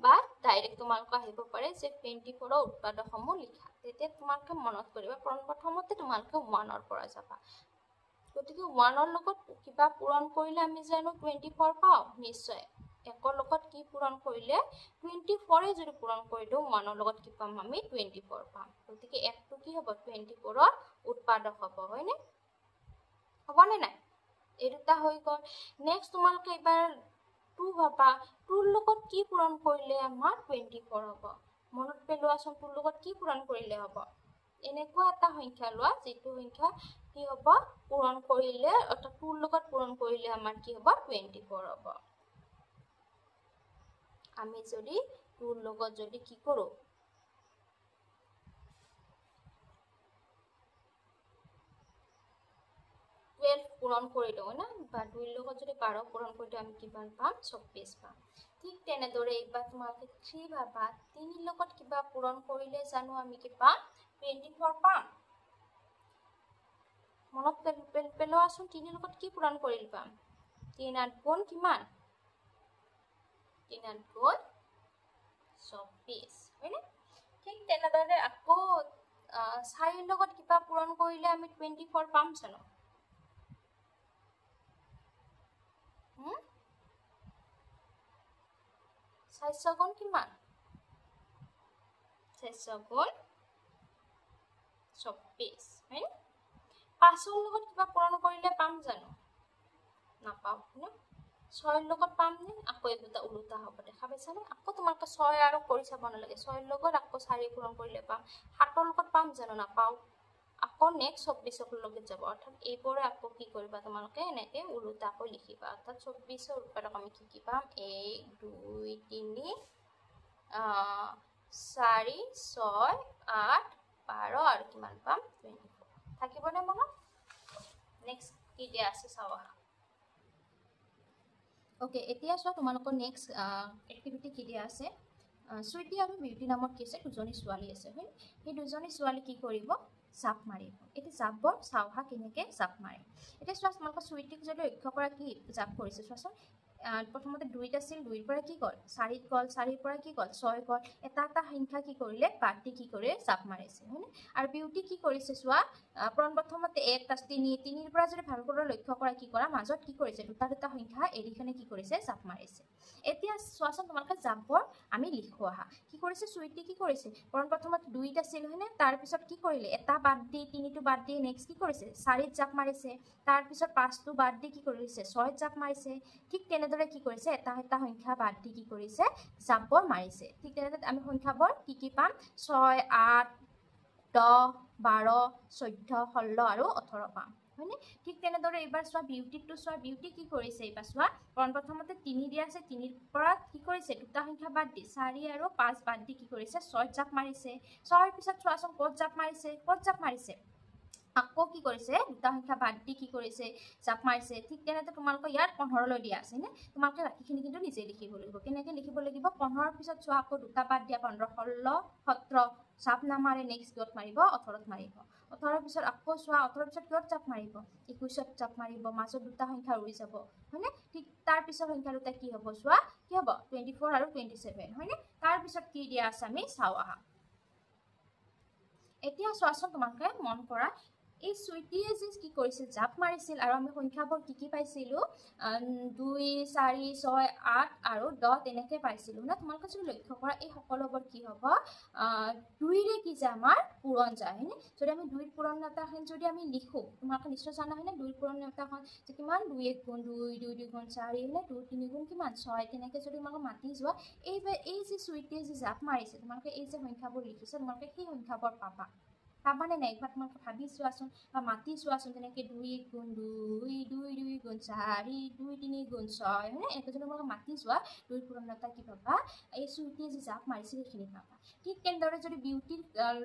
S1: বা ডাইৰেক্ট তোমালোকৰ আহিব পাৰে যে 24 ৰ উৎপাদকসমূহ লিখা তেতিয়া তোমালোকে মনত কৰিবা প্ৰথমতে তোমালোকে 1 ৰ পৰা যাবা গতিকে 1 ৰ লগত কিবা পূৰণ কৰিলে আমি জানো 24 পাও নিশ্চয় 1 ৰ লগত কি পূৰণ কৰিলে 24 এ যদি পূৰণ কৰি দিও 1 ৰ লগত কি পাম আমি 24 পাম গতিকে 1 টো কি হ'ব 24 ৰ উৎপাদক হ'ব হয়নে হ'বনে নাই এই দুটা হৈ গল নেক্সট তোমালোকে এবাৰ 2 ভাবা 2 ৰ লগত কি পূৰণ কৰিলে আমাৰ 24 হ'ব মনত পেলোৱাচোন তোৰ লগত কি পূৰণ কৰিলে হ'ব এনেকুৱা এটা সংখ্যা লোৱা যেটো সংখ্যা কি হ'ব পূৰণ কৰিলে অৰ্থাৎ তোৰ লগত পূৰণ কৰিলে আমাৰ কি হ'ব 24 হ'ব আমি যদি তোৰ লগত যদি কি কৰো 12 পূৰণ কৰি দিও না বা 2 লগত যদি 12 পূৰণ কৰি দিও আমি কিমান পাম 24 পাম ঠিক তেনেদৰে এইবাৰ তোমালোকে 3 ভাবা 3 লগত কিবা পূৰণ কৰিলে জানো আমি কি পাম 24 পাম মনত পেলোৱাচোন 3 লগত কি পূৰণ কৰিল পাম 3 8 গুণ কিমান 3 8 গুণ 24 হয়নে ঠিক তেনেদৰে আকৌ 4 লগত কিবা পূৰণ কৰিলে আমি 24 পাম জানো 4 গুণ কিমান 4 গুণ 24 হয়নে 5 লগত কিবা পূৰণ কৰিলে পাম জানো নাপাও না 6 লগত পাম নে আকৌ এটা উল্টা হ'ব দেখা পাইছানে আকৌ তোমাক 6 আৰু কৰি চাব নালাগে 6 লগত আকৌ 4 পূৰণ কৰিলে পাম 7 লগত পাম জানো নাপাও আকৌ নেক্সট 24 লগত যাব অৰ্থাৎ এইবোৰে আকৌ কি কৰিবা তোমালোকে এনেকে উল্টাকৈ লিখিবা অৰ্থাৎ 24 ৰ উৎপাদক আমি কি পাম 1 2 3 4 6 8 12 আৰু কিমান পাম 24 থাকিবনে মনত নেক্সট কি দিয়া আছে চাও ওকে এতিয়া চোৱা তোমালোকৰ নেক্সট এক্টিভিটি কি দিয়া আছে সুইটি আৰু বিউটি নামৰ কি আছে দুজনী ছোৱালী আছে হয় সেই দুজনী ছোৱালী কি কৰিব জাপ মাৰিব এটা জাপৰ চাওহা কেনেকে জাপ মাৰে এটা চোৱা তোমালোকৰ সুইটিক যদি লক্ষ্য কৰা কি জাপ কৰিছে চোৱাচোন প্ৰথমতে 2 আছিল 2 ৰ পৰা কি গল 4 গল 4 ৰ পৰা কি গল 6 গল এটা এটা সংখ্যা কি কৰিলে বাটি কি কৰে জাপ মাৰিছে হয়নে আৰু বিউটি কি কৰিছে চোৱা প্ৰথমতে 1 + 3 3 ৰ পৰা যদি ভালকৈ লক্ষ্য কৰা কি কৰা মাজত কি কৰিছে দুটা দুটা সংখ্যা এৰিখনে কি কৰিছে জাপ মাৰিছে এতিয়া চোৱাচোন তোমালোকে জাপৰ আমি লিখো আহা কি কৰিছে সুইটি কি কৰিছে প্ৰথমতে 2 আছিল হয়নে তাৰ পিছত কি কৰিলে এটা বাদ দি 3 টো বাদ দি নেক্সট কি কৰিছে 4 ত জাপ মাৰিছে তাৰ পিছত 5 টো বাদ দি কি কৰিছে 6 ত জাপ মাৰিছে ঠিক তেনেদৰে কি কৰিছে এটা এটা সংখ্যা বাদ দি কি কৰিছে জাপৰ মাৰিছে ঠিক তেনেদৰে আমি সংখ্যাবোৰ কি পাম 6 8 10 12 14 16 আৰু 18 পাম হয়নে ঠিক তেনেদৰে এবাৰ চোৱা বিউটিটো চোৱা বিউটি কি কৰিছে এবাৰ চোৱা প্ৰথমতে 3 দিয়া আছে 3 ৰ পৰা কি কৰিছে দুটা সংখ্যা বাদ দি 4 আৰু 5 বাদ দি কি কৰিছে 6 জাপ মাৰিছে 6 ৰ পিছত চোৱাচোন ক'ত জাপ মাৰিছে আকৌ কি কৰিছে দুটা সংখ্যা বাদ দি কি কৰিছে জাপ মাৰিছে ঠিক তেনেদৰে তোমালোকৰ ইয়াত 15 লৈ দিয়া আছে নে তোমালোকে বাকিখিনি কিন্তু নিজে লিখিব লাগিব কেনেকৈ লিখিব লাগিব 15 ৰ পিছত চোৱা আকৌ দুটা বাদ দিয়া 15 16 17 জাপ নামাৰে নেক্সট কিহত মাৰিব 18ত মাৰিব 18 ৰ পিছত আকৌ চোৱা 18 ৰ পিছত কিহত জাপ মাৰিব 21ত জাপ মাৰিব মাজত দুটা সংখ্যা উৰি যাব হয়নে ঠিক তাৰ পিছত সংখ্যা দুটা কি হ'ব চোৱা কি হ'ব 24 আৰু 27 হয়নে তাৰ পিছত কি দিয়া আছে আমি চাও আহা এতিয়া চোৱাচোন তোমালোকে মন কৰা এই সুইটিয়ে যে কি কৰিছিল জাপ মাৰিছিল আৰু আমি সংখ্যাবোৰ কি পাইছিলো 2 4 6 8 আৰু 10 তেনেকৈ পাইছিলো না তোমালোকে যদি লক্ষ্য কৰা এই সকলোবোৰ কি হ'ব 2 ৰে কি যে আমাৰ পূৰণ যায় হয়নে যদি আমি 2 ৰ পূৰণতাখন যদি আমি লিখো তোমালোকে নিশ্চয় জানা হয়নে 2 ৰ পূৰণতাখন যে কিমান 2 1 গুণ 2 2 2 গুণ 4 হয়নে 2 3 গুণ কিমান 6 তেনেকৈ যদি তোমালোকে মাতি যোৱা এই যে সুইটিয়ে যে জাপ মাৰিছে তোমালোকে এই যে সংখ্যাবোৰ লিখিছে তোমালোকে সেই সংখ্যাবোৰ পাবা পাবানে নাই একবাৰ তোমালোকে ভাবি চোৱাচোন বা মাতি চোৱাচোন যেনেকৈ 2 1 গুণ 2 2 2 গুণ 4 2 3 গুণ 6 হয়নে এনেকৈ যদি তোমালোকে মাতি যোৱা 2 ৰ পূৰণতা কি পাবা এই সুইটিয়ে যে জাপ মাৰিছে সেইখিনি পাবা ঠিক তেনেদৰে যদি বিউটিৰ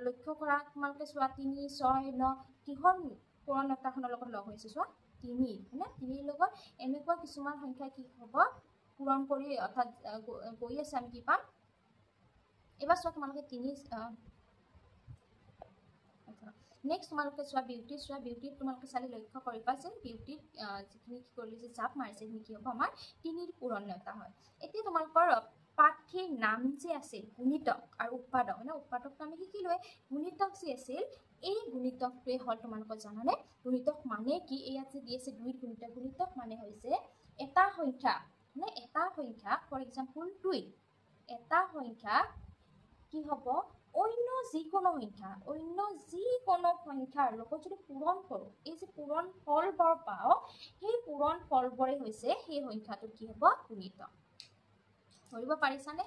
S1: লক্ষ্য কৰা তোমালোকে চোৱা 3 6 9 কিহৰ পূৰণতাখনৰ লগত লগ হৈছে চোৱা 3 হয়নে 3 লগত এনেকুৱা কিছুমান সংখ্যা কি হ'ব পূৰণ কৰি অৰ্থাৎ গৈ আছে আমি কি পাম এবাৰ চোৱা তোমালোকে 3 নেক্সট তোমালোকে চোৱা বিউটি তোমালোকে চালি লক্ষ্য কৰিবা যে বিউটিত যিখিনি কি কৰিলে যে জাপ মাৰিছে সেইখিনি কি হ'ব আমাৰ 3 ৰ পূৰণতা হয় এতিয়া তোমালোকৰ পাঠ্যৰ নাম যে আছিল গুণিতক আৰু উৎপাদক না উৎপাদকটো আমি শিকিলোৱে গুণিতক যে আছিল এই গুণিতকটোৱে হ'ল তোমালোকৰ জানানে গুণিতক মানে কি ইয়াত যে দি আছে 2 ৰ গুণিতক মানে হৈছে এটা সংখ্যা মানে এটা সংখ্যা ফৰ এক্সাম্পল 2 এটা সংখ্যা কি হ'ব অন্য যিকোনো সংখ্যাৰ লগত যদি পূৰণ কৰোঁ এই যে পূৰণ ফলবোৰ পাওঁ সেই পূৰণ ফলবোৰে হৈছে সেই সংখ্যাটো কি হ'ব গুণিতক ধৰিব পাৰিছানে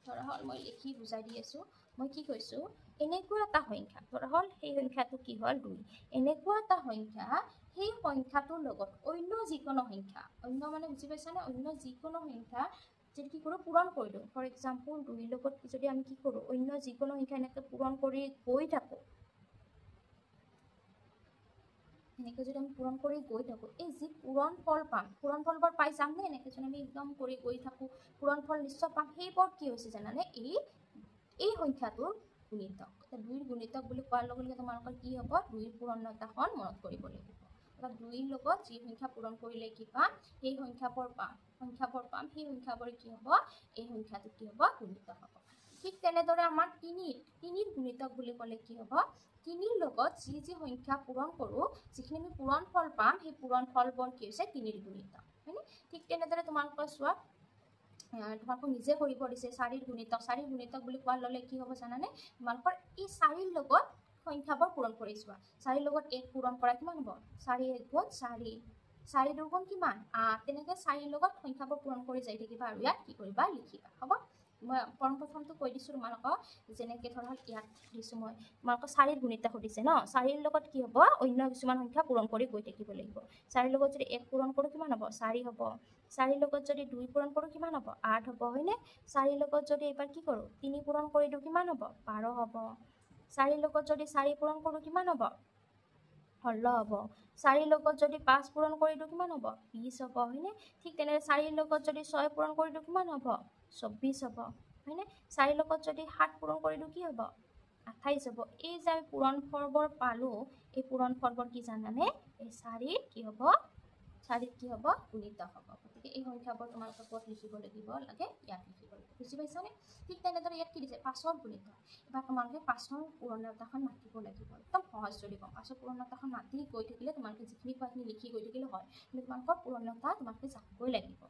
S1: ধৰা হল মই লিখি বুজাই দি আছো মই কি কৈছো এনেকুৱা এটা সংখ্যা ধৰা হল সেই সংখ্যাটো কি হল 2 এনেকুৱা এটা সংখ্যা সেই সংখ্যাটোৰ লগত অন্য যিকোনো সংখ্যা অন্য মানে বুজি পাইছানে অন্য যিকোনো সংখ্যা যদি কি কৰো পূৰণ কৰি দিওঁ ফৰ এক্সাম্পল 2 লগত যদি আমি কি কৰো অন্য যিকোনো সংখ্যা এনেকৈ পূৰণ কৰি গৈ থাকো এনেকৈ যদি আমি পূৰণ কৰি গৈ থাকো এই যি পূৰণ ফল পাম পূৰণ ফলবোৰ পাই যাম নে এনেকৈ যদি আমি একদম কৰি গৈ থাকো পূৰণ ফল নিশ্চয় পাম সেইবোৰ কি হৈছে জানানে এই সংখ্যাটোৰ গুণিতক 2ৰ গুণিতক বুলি কোৱাৰ লগে লগে তোমালোকৰ কি হ'ব 2ৰ পূৰণতাখন মনত কৰিব লাগিব অৰ্থাৎ 2ৰ লগত যি সংখ্যা পূৰণ কৰিলে কি পাম সেই সংখ্যাবোৰ পাম সেই সংখ্যাবোৰ কি হ'ব এই সংখ্যাটো কি হ'ব গুণিতক হ'ব ঠিক তেনেদৰে আমাৰ 3ৰ গুণিতক বুলি ক'লে কি হ'ব 3ৰ লগত যি সংখ্যা পূৰণ কৰো যিখিনি আমি পূৰণ ফল পাম সেই পূৰণ ফলবোৰ কি হৈছে 3ৰ গুণিতক হয়নে ঠিক তেনেদৰে তোমালোকৰ চোৱা তোমালোকক নিজে কৰিব দিছে 4ৰ গুণিতক বুলি কোৱাৰ ললে কি হ'ব জানানে তোমালোকৰ এই 4ৰ লগত সংখ্যাবোৰ পূৰণ কৰি চোৱা 4ৰ লগত 1 পূৰণ কৰা কিমান হ'ব 4 1 গুণ 4 4 2 গুণ কিমান 8 তেনেকৈ 4ৰ লগত সংখ্যাবোৰ পূৰণ কৰি যাই থাকিবা আৰু ইয়াত কি কৰিবা লিখিবা হ'ব মই প্ৰথমটো কৈ দিছো তোমালোকক যেনেকৈ ধৰা হল ইয়াত দিছো মই তোমালোকক 4ৰ গুণিতক সুধিছে ন 4ৰ লগত কি হ'ব অন্য কিছুমান সংখ্যা পূৰণ কৰি গৈ থাকিব লাগিব 4ৰ লগত যদি 1 পূৰণ কৰো কিমান হ'ব 4 হ'ব 4ৰ লগত যদি 2 পূৰণ কৰো কিমান হ'ব 8 হ'ব হয়নে 4ৰ লগত যদি এবাৰ কি কৰো 3 পূৰণ কৰি দিও কিমান হ'ব 12 হ'ব 4ৰ লগত যদি 4 পূৰণ কৰো কিমান হ'ব 16 হ'ব 4ৰ লগত যদি 5 পূৰণ কৰি দিও কিমান হ'ব 20 হ'ব হয়নে ঠিক তেনেদৰে 4ৰ লগত যদি 6 পূৰণ কৰি দিও কিমান হ'ব 24 হ'ব হয়নে 4ৰ লগত যদি 7 পূৰণ কৰি দিও কি হ'ব 28 হ'ব এই যে আমি পূৰণ ফলবোৰ পালো এই পূৰণ ফলবোৰ কি জানানে এই 4ৰ কি হ'ব 4ৰ কি হ'ব গুণিতক হ'ব গতিকে এই সংখ্যাবোৰ তোমালোকে ক'ত লিখিব লাগিব লাগে ইয়াত লিখিব লাগিব বুজি পাইছানে ঠিক তেনেদৰে ইয়াত কি দিছে 5ৰ গুণিতক এবাৰ তোমালোকে 5ৰ পূৰণতাখন মাতিব লাগিব একদম সহজ যদি কম 5ৰ পূৰণতাখন মাতি গৈ থাকিলে তোমালোকে যিখিনি পাইখিনি লিখি গৈ থাকিলে হয় কিন্তু তোমালোকৰ পূৰণতা তোমালোকে জানিবই লাগিব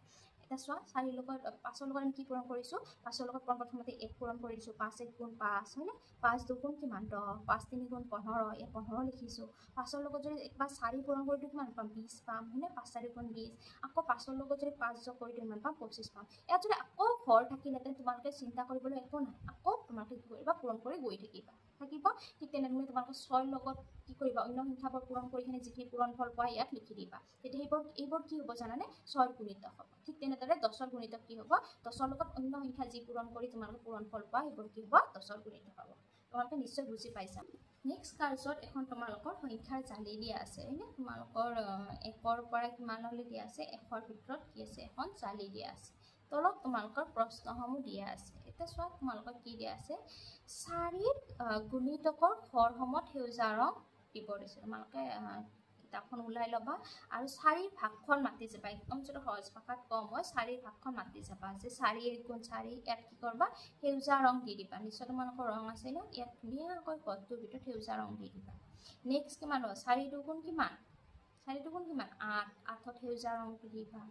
S1: এটা চোৱা 4ৰ লগত 5ৰ লগত আমি কি পূৰণ কৰিছো 5ৰ লগত প্ৰথমতে 1 পূৰণ কৰি দিছো 5 1 গুণ 5 হয়নে 5 2 গুণ কিমান 10 5 3 গুণ 15 এই 15 লিখিছো 5ৰ লগত যদি একবাৰ 4 পূৰণ কৰি দিও কিমান পাম 20 পাম হয়নে 5 4 গুণ 20 আকৌ 5ৰ লগত যদি 5 যোগ কৰি দিও কিমান পাম 25 পাম ইয়াত যদি আকৌ ঘৰ থাকিলেতে তোমালোকে চিন্তা কৰিবলৈ একো নাই আকৌ তোমালোকে কি কৰিবা পূৰণ কৰি গৈ থাকিব ঠিক তেনেদৰে তোমালোকে 6ৰ লগত কি কৰিবা অন্য সংখ্যাবোৰ পূৰণ কৰি কিনে যিখিনি পূৰণ ফল পোৱা ইয়াত লিখি দিবা তেতিয়া এইবোৰ কি হ'ব জানানে 6ৰ গুণিতক হ'ব ঠিক তেনেদৰে 10ৰ গুণিতক কি হ'ব 10ৰ লগত অন্য সংখ্যা যি পূৰণ কৰি তোমালোকে পূৰণ ফল পোৱা সেইবোৰ কি হ'ব 10ৰ গুণিতক হ'ব তোমালোকে নিশ্চয় বুজি পাইছা নেক্সট কাৰ্ডছত এখন তোমালোকৰ সংখ্যাৰ জালি দিয়া আছে হয়নে তোমালোকৰ 1ৰ পৰা কিমানলৈ দিয়া আছে 1ৰ ভিতৰত কি আছে এখন জালি দিয়া আছে তলত তোমালোকৰ প্ৰশ্নসমূহ দিয়া আছে এটা চোৱা তোমালোকৰ কি দিয়া আছে 4ৰ গুণিতকৰ ঘৰসমূহত সেউজীয়া ৰং দিব দিছে তোমালোকে কিতাপখন ওলাই ল'বা আৰু 4ৰ ভাগখন মাতি যাবা একদম যদি সহজ ভাষাত কম হয় 4ৰ ভাগখন মাতি যাবা যে 4 1 গুণ 4 ইয়াত কি কৰবা সেউজীয়া ৰং দি দিবা নিশ্চয় তোমালোকৰ ৰং আছে ন ইয়াত ধুনীয়াকৈ ঘৰটোৰ ভিতৰত সেউজীয়া ৰং দি দিবা নেক্সট কিমান হ'ব 4 2 গুণ কিমান 4 2 গুণ কিমান 8 8ত সেউজীয়া ৰং দি দিবা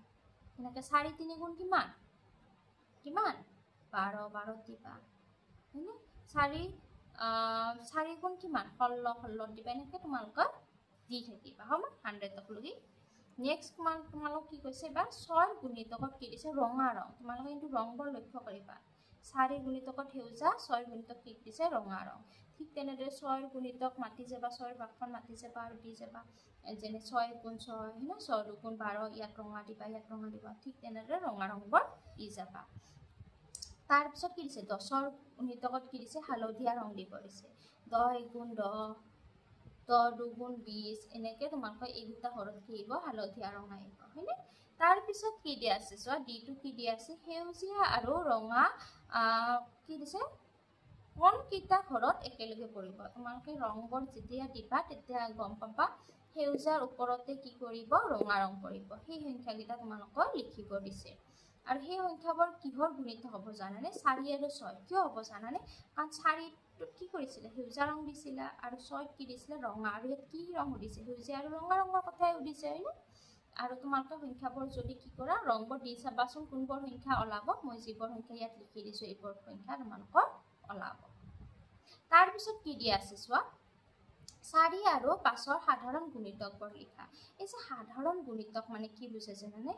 S1: এনেকৈ 4 3 গুণ কিমান 12 12 দিবা হয়নে 4 গুণ কিমান 16 দিবা এনেকৈ তোমালোকৰ দি থাকিবা হ'ব 100ক লগি নেক্সট তোমালোক কি কৈছে এবাৰ 6ৰ গুণিতকত কি দিছে ৰঙা ৰং তোমালোকে কিন্তু ৰংবোৰ লক্ষ্য কৰিবা 4ৰ গুণিতকত সেউজীয়া 6ৰ গুণিতক কি দিছে ৰঙা ৰং ঠিক তেনেদৰে 6ৰ গুণিতক মাতি যাবা 6ৰ ভাগখন মাতি যাবা আৰু দি যাবা যেনে 6 গুণ 6 হয়নে 6 2 গুণ 12 ইয়াত ৰঙা দিবা ঠিক তেনেদৰে ৰঙা ৰংবোৰ দি যাবা তাৰপিছত কি দিছে 10ৰ গুণিতকত কি দিছে হালধীয়া ৰং দিব দিছে 10 1 গুণ 10 10 2 গুণ 20 এনেকৈ তোমালোকৰ এই দুটা ঘৰত কি আহিব হালধীয়া ৰং আহিব হয়নে তাৰপিছত কি দিয়া আছে চোৱা ডিটো কি দিয়া আছে সেউজীয়া আৰু ৰঙা কি দিছে কোনকেইটা ঘৰত একেলগে পৰিব তোমালোকে ৰংবোৰ যেতিয়া দিবা তেতিয়া গম পাবা সেউজীয়াৰ ওপৰতে কি কৰিব ৰঙা ৰং পৰিব সেই সংখ্যাকেইটা তোমালোকক লিখিব দিছে আৰু সেই সংখ্যাবোৰ কিহৰ গুণিত হ'ব জানানে 4 আৰু 6 কিয় হ'ব জানানে কাৰণ 4ত কি কৰিছিলে সেউজীয়া ৰং দিছিলা আৰু 6ত কি দিছিলে ৰঙা আৰু ইয়াত কি ৰং দিছে সেউজীয়া আৰু ৰঙা ৰঙৰ কথাই সুধিছে হয়নে আৰু তোমালোকে সংখ্যাবোৰ যদি কি কৰা ৰংবোৰ দি চাবাচোন কোনবোৰ সংখ্যা ওলাব মই যিবোৰ সংখ্যা ইয়াত লিখি দিছো এইবোৰ সংখ্যা তোমালোকৰ ওলাব তাৰপিছত কি দিয়া আছে চোৱা 4 আৰু 5ৰ সাধাৰণ গুণিতকবোৰ লিখা এই যে সাধাৰণ গুণিতক মানে কি বুজাইছে জানানে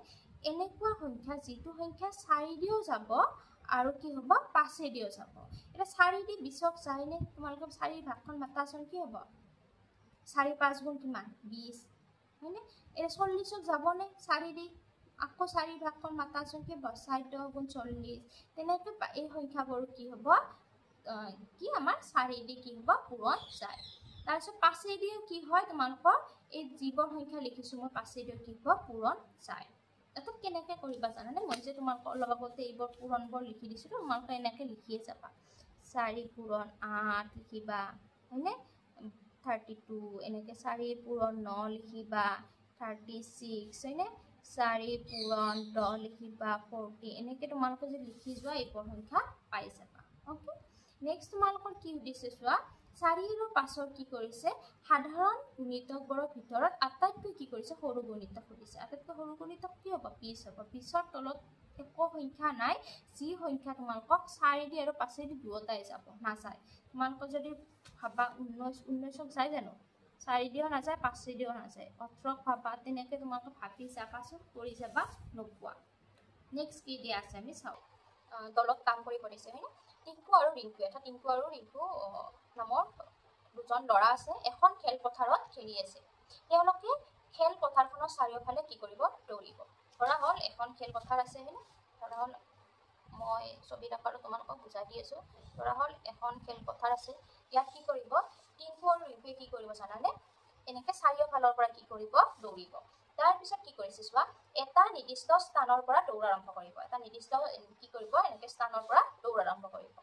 S1: এনেকুৱা সংখ্যা যিটো সংখ্যা 4 দিও যাব আৰু কি হ'ব 5 দিও যাব এটা 4 দি 20ক যায়নে তোমালোকে 4 ভাগখন মাতাচোন কি হ'ব 4 5 গুণ কিমান 20 হয়নে এটা 40ক যাবনে 4 দি আকৌ 4 ভাগখন মাতাচোন কি হ'ব 4 গুণ 40 তেনেকৈ এই সংখ্যাবোৰ কি হ'ব কি আমাৰ 4 দি কি হ'ব পূৰণ যায় তাৰপিছত 5 দি কি হয় তোমালোকৰ এই যিবোৰ সংখ্যা লিখিছো মই 5 দি কি হ'ব পূৰণ যায় এটা কেনেকৈ কৰিবা জানানে মই যে তোমালোকৰ অলপ আগতে এইবোৰ পূৰণবোৰ লিখি দিছিলো তোমালোকে এনেকৈ লিখিয়ে যাবা 4 পূৰণ 8 লিখিবা হয়নে 32 এনেকৈ 4 পূৰণ 9 লিখিবা 36 হয়নে 4 পূৰণ 10 লিখিবা 40 এনেকৈ তোমালোকে যে লিখি যোৱা এইবোৰ সংখ্যা পাই যাবা ওকে নেক্সট তোমালোকৰ কি সুধিছে চোৱা 4 আৰু 5 কি কৰিছে সাধাৰণ গুণিতকবোৰৰ ভিতৰত আটাইতকৈ কি কৰিছে সৰু গুণিতক সুধিছে আটাইতকৈ সৰু গুণিতক কি হ'ব 20 হ'ব 20ৰ তলত একো সংখ্যা নাই যি সংখ্যা তোমালোকক 4 দি আৰু 5 দি দুয়োটাই যাব নাযায় তোমালোকৰ যদি ভাবা 19ক যায় জানো 4 দিও নাযায় 5 দিও নাযায় 18ক ভাবা তেনেকৈ তোমালোকে ভাবি যাবাচোন কৰি যাবা নোপোৱা নেক্সট কি দিয়া আছে আমি চাওঁ দলত কাম কৰিব দিছে হয়নে টিংকু আৰু ৰিংকু এটা টিংকু আৰু ৰিংকু নামৰ দুজন ল'ৰা আছে এখন খেলপথাৰত খেলি আছে তেওঁলোকে খেলপথাৰখনৰ চাৰিওফালে কি কৰিব দৌৰিব ধৰা হ'ল এখন খেলপথাৰ আছে হয়নে ধৰা হ'ল মই ছবি আকাৰত তোমালোকক বুজাই দি আছো ধৰা হ'ল এখন খেলপথাৰ আছে ইয়াত কি কৰিব টিংকু আৰু ৰিংকুৱে কি কৰিব জানানে এনেকৈ চাৰিওফালৰ পৰা কি কৰিব দৌৰিব তাৰ পিছত কি কৰিছে চোৱা এটা নিৰ্দিষ্ট স্থানৰ পৰা দৌৰ আৰম্ভ কৰিব এটা নিৰ্দিষ্ট কি কৰিব এনেকৈ স্থানৰ পৰা দৌৰ আৰম্ভ কৰিব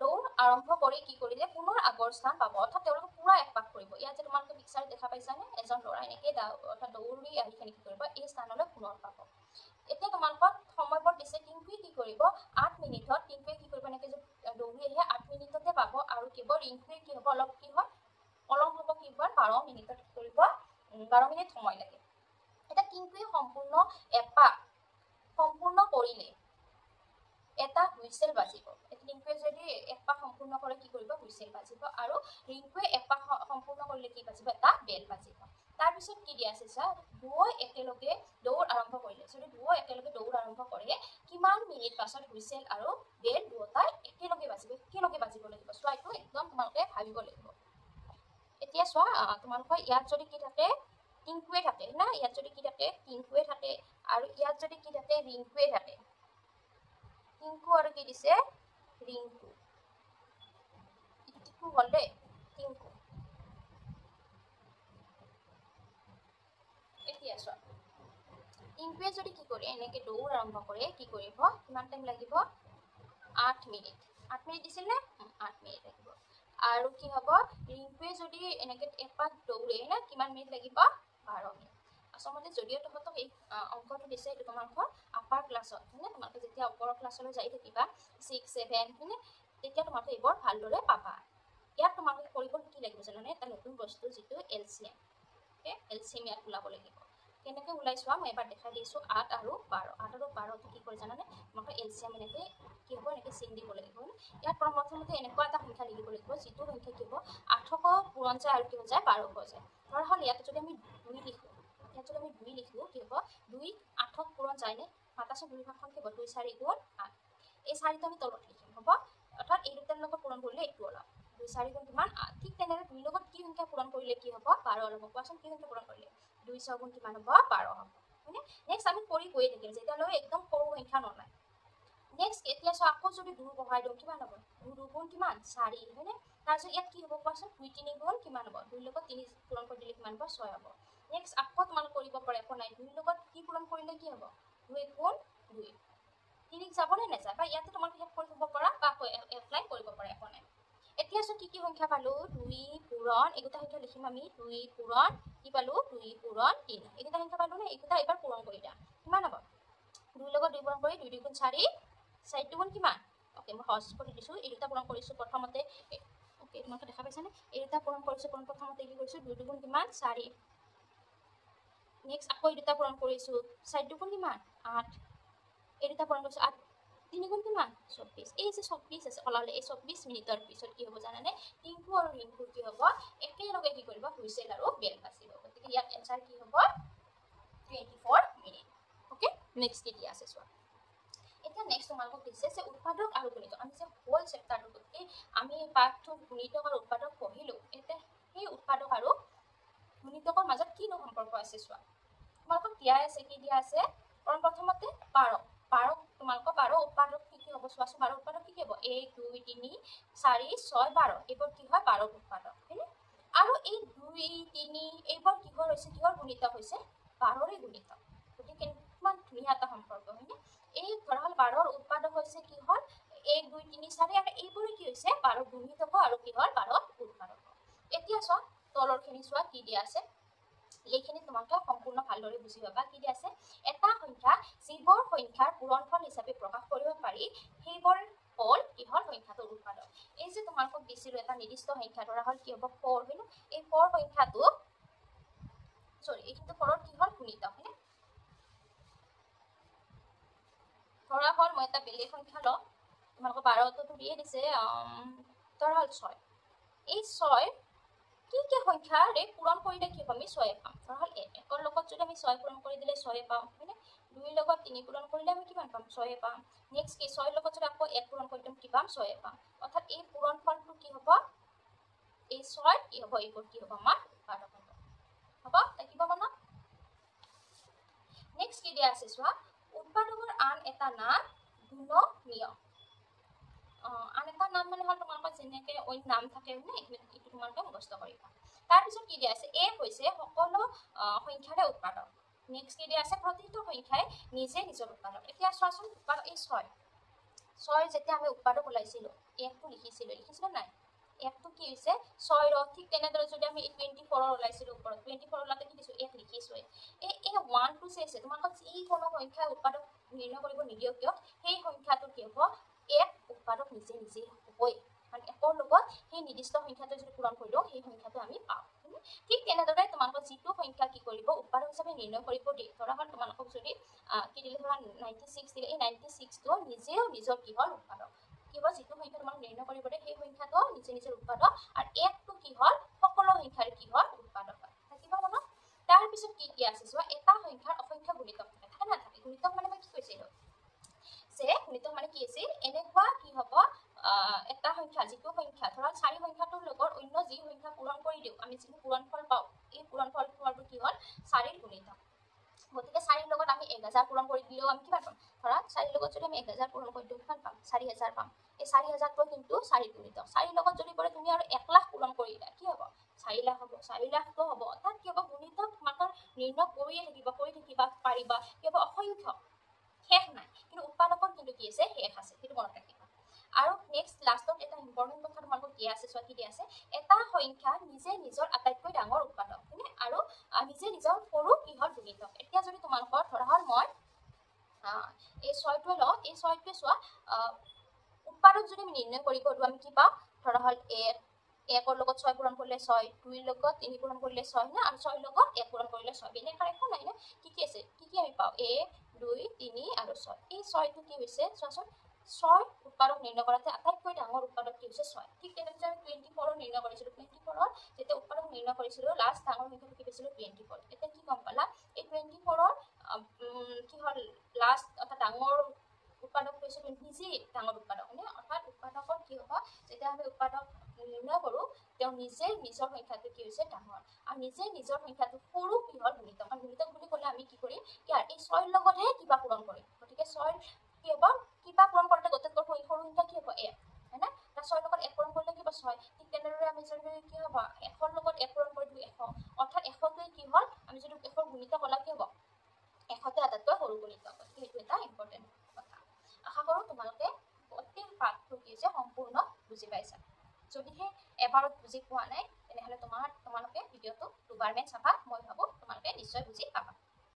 S1: দৌৰ আৰম্ভ কৰি কি কৰিলে পুনৰ আগৰ স্থান পাব অৰ্থাৎ তেওঁলোকে পুৰা এক পাক কৰিব ইয়াত যে তোমালোকে পিকচাৰত দেখা পাইছানে এজন ল'ৰা এনেকৈ অৰ্থাৎ দৌৰি আহি কি কৰিব এই স্থানলৈ পুনৰ পাব এতিয়া তোমালোকক সময়বোৰ দিছে টিংকুৱে কি কৰিব 8 মিনিটত টিংকুৱে কি কৰিব এনেকৈ যে দৌৰি আহি 8 মিনিটতে পাব আৰু কেৱল ৰিংকুৱে কি হ'ব অলপ কি হয় অলপ হ'ব কি হ'ব 12 মিনিটত কি কৰিব 12 মিনিট সময় লাগে এটা টিংকুৱে সম্পূৰ্ণ এপাক সম্পূৰ্ণ কৰিলে এটা হুইসেল বাজিব ৰিংকুৱে যদি এপাক সম্পূৰ্ণ কৰে কি কৰিব হুইসেল বাজিব আৰু ৰিংকুৱে এপাক সম্পূৰ্ণ কৰিলে কি বাজিব এটা বেল বাজিব তাৰ পিছত কি দিয়া আছে স্যাৰ দুয়ো একেলগে দৌৰ আৰম্ভ কৰিলে যদি দুয়ো একেলগে দৌৰ আৰম্ভ কৰে কিমান মিনিট পাছত হুইসেল আৰু বেল দুয়োটাই একেলগে বাজিব লাগিব চোৱা এইটো একদম তোমালোকে ভাবিব লাগিব এতিয়া চোৱা তোমালোকৰ ইয়াত যদি কি থাকে টিংকুৱে থাকে না ইয়াত যদি কি থাকে টিংকুৱে থাকে আৰু ইয়াত যদি কি থাকে ৰিংকুৱে থাকে টিংকু আৰু কি দিছে ৰিংকু ইটো হ'ল দেই টিংকু এতিয়া চোৱা টিংকুৱে যদি কি কৰে এনেকৈ দৌৰ আৰম্ভ কৰে কি কৰিব কিমান টাইম লাগিব 8 মিনিট দিছিল নে 8 মিনিট লাগিব আৰু কি হ'ব ৰিংকুৱে যদি এনেকৈ এপাক দৌৰে না কিমান মিনিট লাগিব 12 মিনিট আচলতে যদিও তোমালোকক এই অংকটো দিছে এইটো তোমালোকৰ আপাৰ ক্লাছত হয়নে তোমালোকে যেতিয়া ওপৰৰ ক্লাছলৈ যাই থাকিবা 6 7 হয়নে তেতিয়া তোমালোকে এইবোৰ ভালদৰে পাবা ইয়াত তোমালোকে কৰিব কি লাগিব জানানে এটা নতুন বস্তু যিটো এলচিএম ওকে এলচিএম ইয়াত ওলাব লাগিব কেনেকৈ ওলাই চোৱা মই এবাৰ দেখাই দিছোঁ 8 আৰু 12 8 আৰু 12 কি কৰে জানানে তোমালোকে এলচিএম এনেকৈ কি হ'ব এনেকৈ চিন দিব লাগিব ইয়াত প্ৰথমতে এনেকুৱা এটা সংখ্যা লিখিব লাগিব যিটো সংখ্যা কি হ'ব 800 পূৰণ যায় আৰু কি হৈ যায় 1200 যায় ধৰা হ'ল ইয়াত যদি আমি 2 লিখোঁ কি হ'ব 2 8ক পূৰণ যায়নে মাতাচোন 2 ভাগখন কি হ'ব 2 4 গুণ 8 এই 4টো আমি তলত লিখিম হ'ব অৰ্থাৎ এই দুটাৰ লগত পূৰণ কৰিলে এইটো ওলাব 2 4 গুণ কিমান 8 ঠিক তেনেদৰে 2 লগত কি সংখ্যা পূৰণ কৰিলে কি হ'ব 12 ওলাব কোৱাচোন কি সংখ্যা পূৰণ কৰিলে 2 6 গুণ কিমান হ'ব 12 হ'ব হয়নে নেক্সট আমি কৰি গৈয়ে থাকিম যেতিয়ালৈ একদম সৰু সংখ্যা নলয় নেক্সট এতিয়া চোৱা আকৌ যদি 2 বহাই দিওঁ কিমান হ'ব 2 গুণ কিমান 4 হয়নে তাৰপিছত ইয়াত কি হ'ব কোৱাচোন 2 3 গুণ কিমান হ'ব 2 লগত 3 পূৰণ কৰি দিলে কিমান হ'ব 6 হ'ব নেক্সট আকৌ তোমালোক কৰিব পাৰে একো নাই 2 লগত কি পূৰণ কৰিলে কি হ'ব 2 গুণ 2 3 যাবনে নাযায় বা ইয়াতে তোমালোকে শেষ কৰি থ'ব পৰা বা এপ্লাই কৰিব পাৰে একো নাই এতিয়া চোৱা কি সংখ্যা পালো 2 পূৰণ এইটা সংখ্যা লিখিম আমি 2 পূৰণ কি পালো 2 পূৰণ 3 এইটা সংখ্যা পালো নে এইটা এবাৰ পূৰণ কৰি দিয়া কিমান হ'ব 2 লগত 2 পূৰণ কৰি 2 2 গুণ 4 4 গুণ কিমান ওকে মই সহজ কৰি দিছো এই দুটা পূৰণ কৰিছো প্ৰথমতে ওকে তোমালোকে দেখা পাইছানে এই দুটা পূৰণ কৰিছো প্ৰথমতে কি কৰিছো 2 2 গুণ কিমান 4 নেক্সট আকৌ এই দুটা পূৰণ কৰিছো 4 গুণ কিমান 8 এই দুটা পূৰণ কৰিছো 8 3 গুণ কিমান 24 এই যে 24 আছে ওলালে এই 24 মিনিটৰ পিছত কি হ'ব জানানে টিংকু আৰু ৰিংকু কি হ'ব একেলগে কি কৰিব হুইসেল আৰু বেল বাজিব গতিকে ইয়াত এনসাৰ কি হ'ব 24 মিনিট ওকে নেক্সট কি দিয়া আছে চোৱা এতিয়া নেক্সট তোমালোকক দিছে যে উৎপাদক আৰু গুণিতক আমি যে হোল চেপ্টাৰটো এই আমি পাঠটো গুণিতক আৰু উৎপাদক পঢ়িলো এতিয়া সেই উৎপাদক আৰু গুণিতকৰ মাজত কি সম্পৰ্ক আছে চোৱা তোমালোকক দিয়া আছে কি দিয়া আছে প্ৰথমতে 12 তোমালোকৰ 12 উৎপাদক কি হ'ব চোৱাচোন 12 উৎপাদক কি হ'ব 1 2 3 4 6 12 এইবোৰ কি হয় 12 উৎপাদক হয়নে আৰু এই 2 3 এইবোৰ কিহৰ হৈছে কিহৰ গুণিতক হৈছে 12ৰে গুণিতক গতিকে কিমান ধুনীয়া এটা সম্পৰ্ক হয়নে এই ধৰা হল 12ৰ উৎপাদক হৈছে কি হল 1 2 3 4 আৰু এইবোৰে কি হৈছে 12 গুণিতক আৰু কি হল 12 উৎপাদক এতিয়া চোৱা তলৰখিনি চোৱা কি দিয়া আছে এইখিনি তোমালোকে সম্পূৰ্ণ ভালদৰে বুজি পাবা কি দিয়া আছে এটা সংখ্যা যিবোৰ সংখ্যাৰ পূৰণফল হিচাপে প্ৰকাশ কৰিব পাৰি সেইবোৰ হল কি হল সংখ্যাটোৰ উৎপাদক এই যে তোমালোকক দিছিলো এটা নিৰ্দিষ্ট সংখ্যা ধৰা হল কি হ'ব 4 হয়নে এই 4 সংখ্যাটো সৰি এইটো 4ৰ কি হল গুণিতক হয়নে ধৰা হল মই এটা বেলেগ সংখ্যা লওঁ তোমালোকৰ 12টো দিয়ে দিছে ধৰা হল 6 এই 6 কি সংখ্যাৰে পূৰণ কৰিলে কি পাম আমি 6 পাম ধৰা হল 1ৰ লগত যদি আমি 6 পূৰণ কৰি দিলে 6 পাম হয়নে 2ৰ লগত 3 পূৰণ কৰিলে আমি কিমান পাম 6 পাম নেক্সট কি 6ৰ লগত যদি আকৌ 1 পূৰণ কৰি দিম কি পাম 6 পাম অৰ্থাৎ এই পূৰণ ফলটো কি হ'ব এই 6 কি হ'ব এইবোৰ কি হ'ব আমাৰ উৎপাদক হ'ব থাকিব মনত নেক্সট কি দিয়া আছে চোৱা উৎপাদকৰ আন এটা নাম গুণনীয় আন এটা নাম মানে হল তোমালোকৰ যেনেকে অইন নাম থাকে হয়নে এইটো তোমালোকে মুখস্থ কৰিবা তাৰ পিছত কি দিয়া আছে a হৈছে সকলো সংখ্যাৰে উৎপাদক নেক্সট কি দিয়া আছে প্ৰতিটো সংখ্যাই নিজে নিজৰ উৎপাদক এতিয়া চোৱাচোন এই 6 যেতিয়া আমি উৎপাদক ওলাইছিলো 1 টো লিখিছিলো নাই 1 টো কি হৈছে 6 ৰ ঠিক তেনেদৰে যদি আমি 24 ৰ ওলাইছিলো ওপৰত 24 ওলাতে কি দিছো 1 লিখিছো এই 1 টো আছে তোমালোকক যি কোনো সংখ্যা উৎপাদক নিৰ্ণয় কৰিব নিদিও কিয় সেই সংখ্যাটো কি হ'ব এক উৎপাদক নিজে হ'বই কাৰণ একৰ লগত সেই নিৰ্দিষ্ট সংখ্যাটো যদি পূৰণ কৰি দিওঁ সেই সংখ্যাটো আমি পাম ঠিক তেনেদৰে তোমালোকৰ যিটো সংখ্যা কি কৰিব উৎপাদক হিচাপে নিৰ্ণয় কৰিব দিয়ে ধৰা হল তোমালোকক যদি কি দিলে ধৰা 96 দিলে এই 96 টো নিজেও নিজৰ কি হল উৎপাদক কি হ'ব যিটো সংখ্যা তোমাক নিৰ্ণয় কৰিব দিয়ে সেই সংখ্যাটো নিজৰ উৎপাদক আৰু একটো কি হল সকলো সংখ্যাৰ কি হল উৎপাদক থাকিব মনত তাৰ পিছত কি আছে চোৱা এটা সংখ্যাৰ অসংখ্য গুণিতক থাকে না থাকে গুণিতক মানে মই কি কৈছিলো যে গুণিতক মানে কি আছিল এনেকুৱা কি হ'ব এটা সংখ্যা যিটো সংখ্যা ধৰা 4 সংখ্যাটোৰ লগত অন্য যি সংখ্যা পূৰণ কৰি দিও আমি যিটো পূৰণফল পাও এই পূৰণফলটো কি হল 4 ৰ গুণিতক গতিকে 4 ৰ লগত আমি 1000 পূৰণ কৰি দিলেও আমি কিমান পাম ধৰা 4 ৰ লগত যদি আমি 1000 পূৰণ কৰি দিও কিমান পাম 4000 পাম এই 4000 টো কিন্তু 4 ৰ গুণিতক 4 ৰ লগত যদি পৰে তুমি আৰু 1 লাখ পূৰণ কৰি দিলা কি হ'ব 4 লাখ হ'ব 4 লাখ তো হ'ব অৰ্থাৎ কি হ'ব গুণিতক তোমাকৰ নিৰ্ণয় কৰি থাকিবা পাৰিবা কি হ'ব অসংখ্য শেষ নাই কিন্তু উৎপাদকৰ কিন্তু কি আছে শেষ আছে সেইটো মনত ৰাখিবা আৰু নেক্সট লাষ্টত এটা ইম্পৰ্টেন্ট কথা তোমালোকক দিয়া আছে চোৱা কি দিয়া আছে এটা সংখ্যা নিজে নিজৰ আটাইতকৈ ডাঙৰ উৎপাদক হয়নে আৰু নিজে নিজৰ সৰু কি হল গুণিতক এতিয়া যদি তোমালোকৰ ধৰা হল মই এই 6টো লওঁ এই 6টোৱে চোৱা উৎপাদক যদি আমি নিৰ্ণয় কৰিব দিওঁ আমি কি পাম ধৰা হল 1 ৰ লগত 6 পূৰণ কৰিলে 6 2 ৰ লগত 3 পূৰণ কৰিলে 6 না আৰু 6 ৰ লগত 1 পূৰণ কৰিলে 6 বেলেগ আৰু একো নাই না কি আছে কি আমি পাও 1 2 3 আৰু 6 এই 6টো কি হৈছে চোৱাচোন 6 উৎপাদক নিৰ্ণয় কৰাতে আটাইতকৈ ডাঙৰ উৎপাদক কি হৈছে 6 ঠিক তেনেদৰে আমি 24 ৰ নিৰ্ণয় কৰিছিলো 24 ৰ যেতিয়া উৎপাদক নিৰ্ণয় কৰিছিলো লাষ্ট ডাঙৰ সংখ্যাটো কি পাইছিলো 24 এতিয়া কি গম পালা এই 24 ৰ কি হল লাষ্ট এটা ডাঙৰ উৎপাদক পাইছো নিজে ডাঙৰ উৎপাদক মানে অৰ্থাৎ উৎপাদকৰ কি হ'ব যেতিয়া আমি উৎপাদক নিৰ্ণয় কৰো তেওঁ নিজে নিজৰ সংখ্যাটো কি হৈছে ডাঙৰ আৰু নিজে নিজৰ সংখ্যাটো সৰু কি হল গুণিতক আৰু গুণিতক বুলি ক'লে আমি কি কৰিম ইয়াৰ এই 6 ৰ লগতহে কিবা পূৰণ কৰিম গতিকে 6 কি হ'ব কিবা পূৰণ কৰোঁতে গোটেইতকৈ সৰু সংখ্যা কি হ'ব 1 হয়নে তাৰ 6 ৰ লগত 1 পূৰণ কৰিলে কিবা 6 ঠিক তেনেদৰে আমি যদি কি হ'ব 1 ৰ লগত 1 পূৰণ কৰি দিও 100 অৰ্থাৎ 100টোৱে কি হল আমি যদি 100ৰ গুণিতক ক'লা কি হ'ব 100তে আটাইতকৈ সৰু গুণিতক সেইটো এটা ইম্পৰ্টেন্ট কথা আশা কৰোঁ তোমালোকে গোটেই পাঠটো কি হৈছে সম্পূৰ্ণ বুজি পাইছা যদিহে এবাৰত বুজি পোৱা নাই তেনেহলে তোমালোকে ভিডিঅ'টো দুবাৰমান চাবা মই ভাবো তোমালোকে নিশ্চয় বুজি পাবা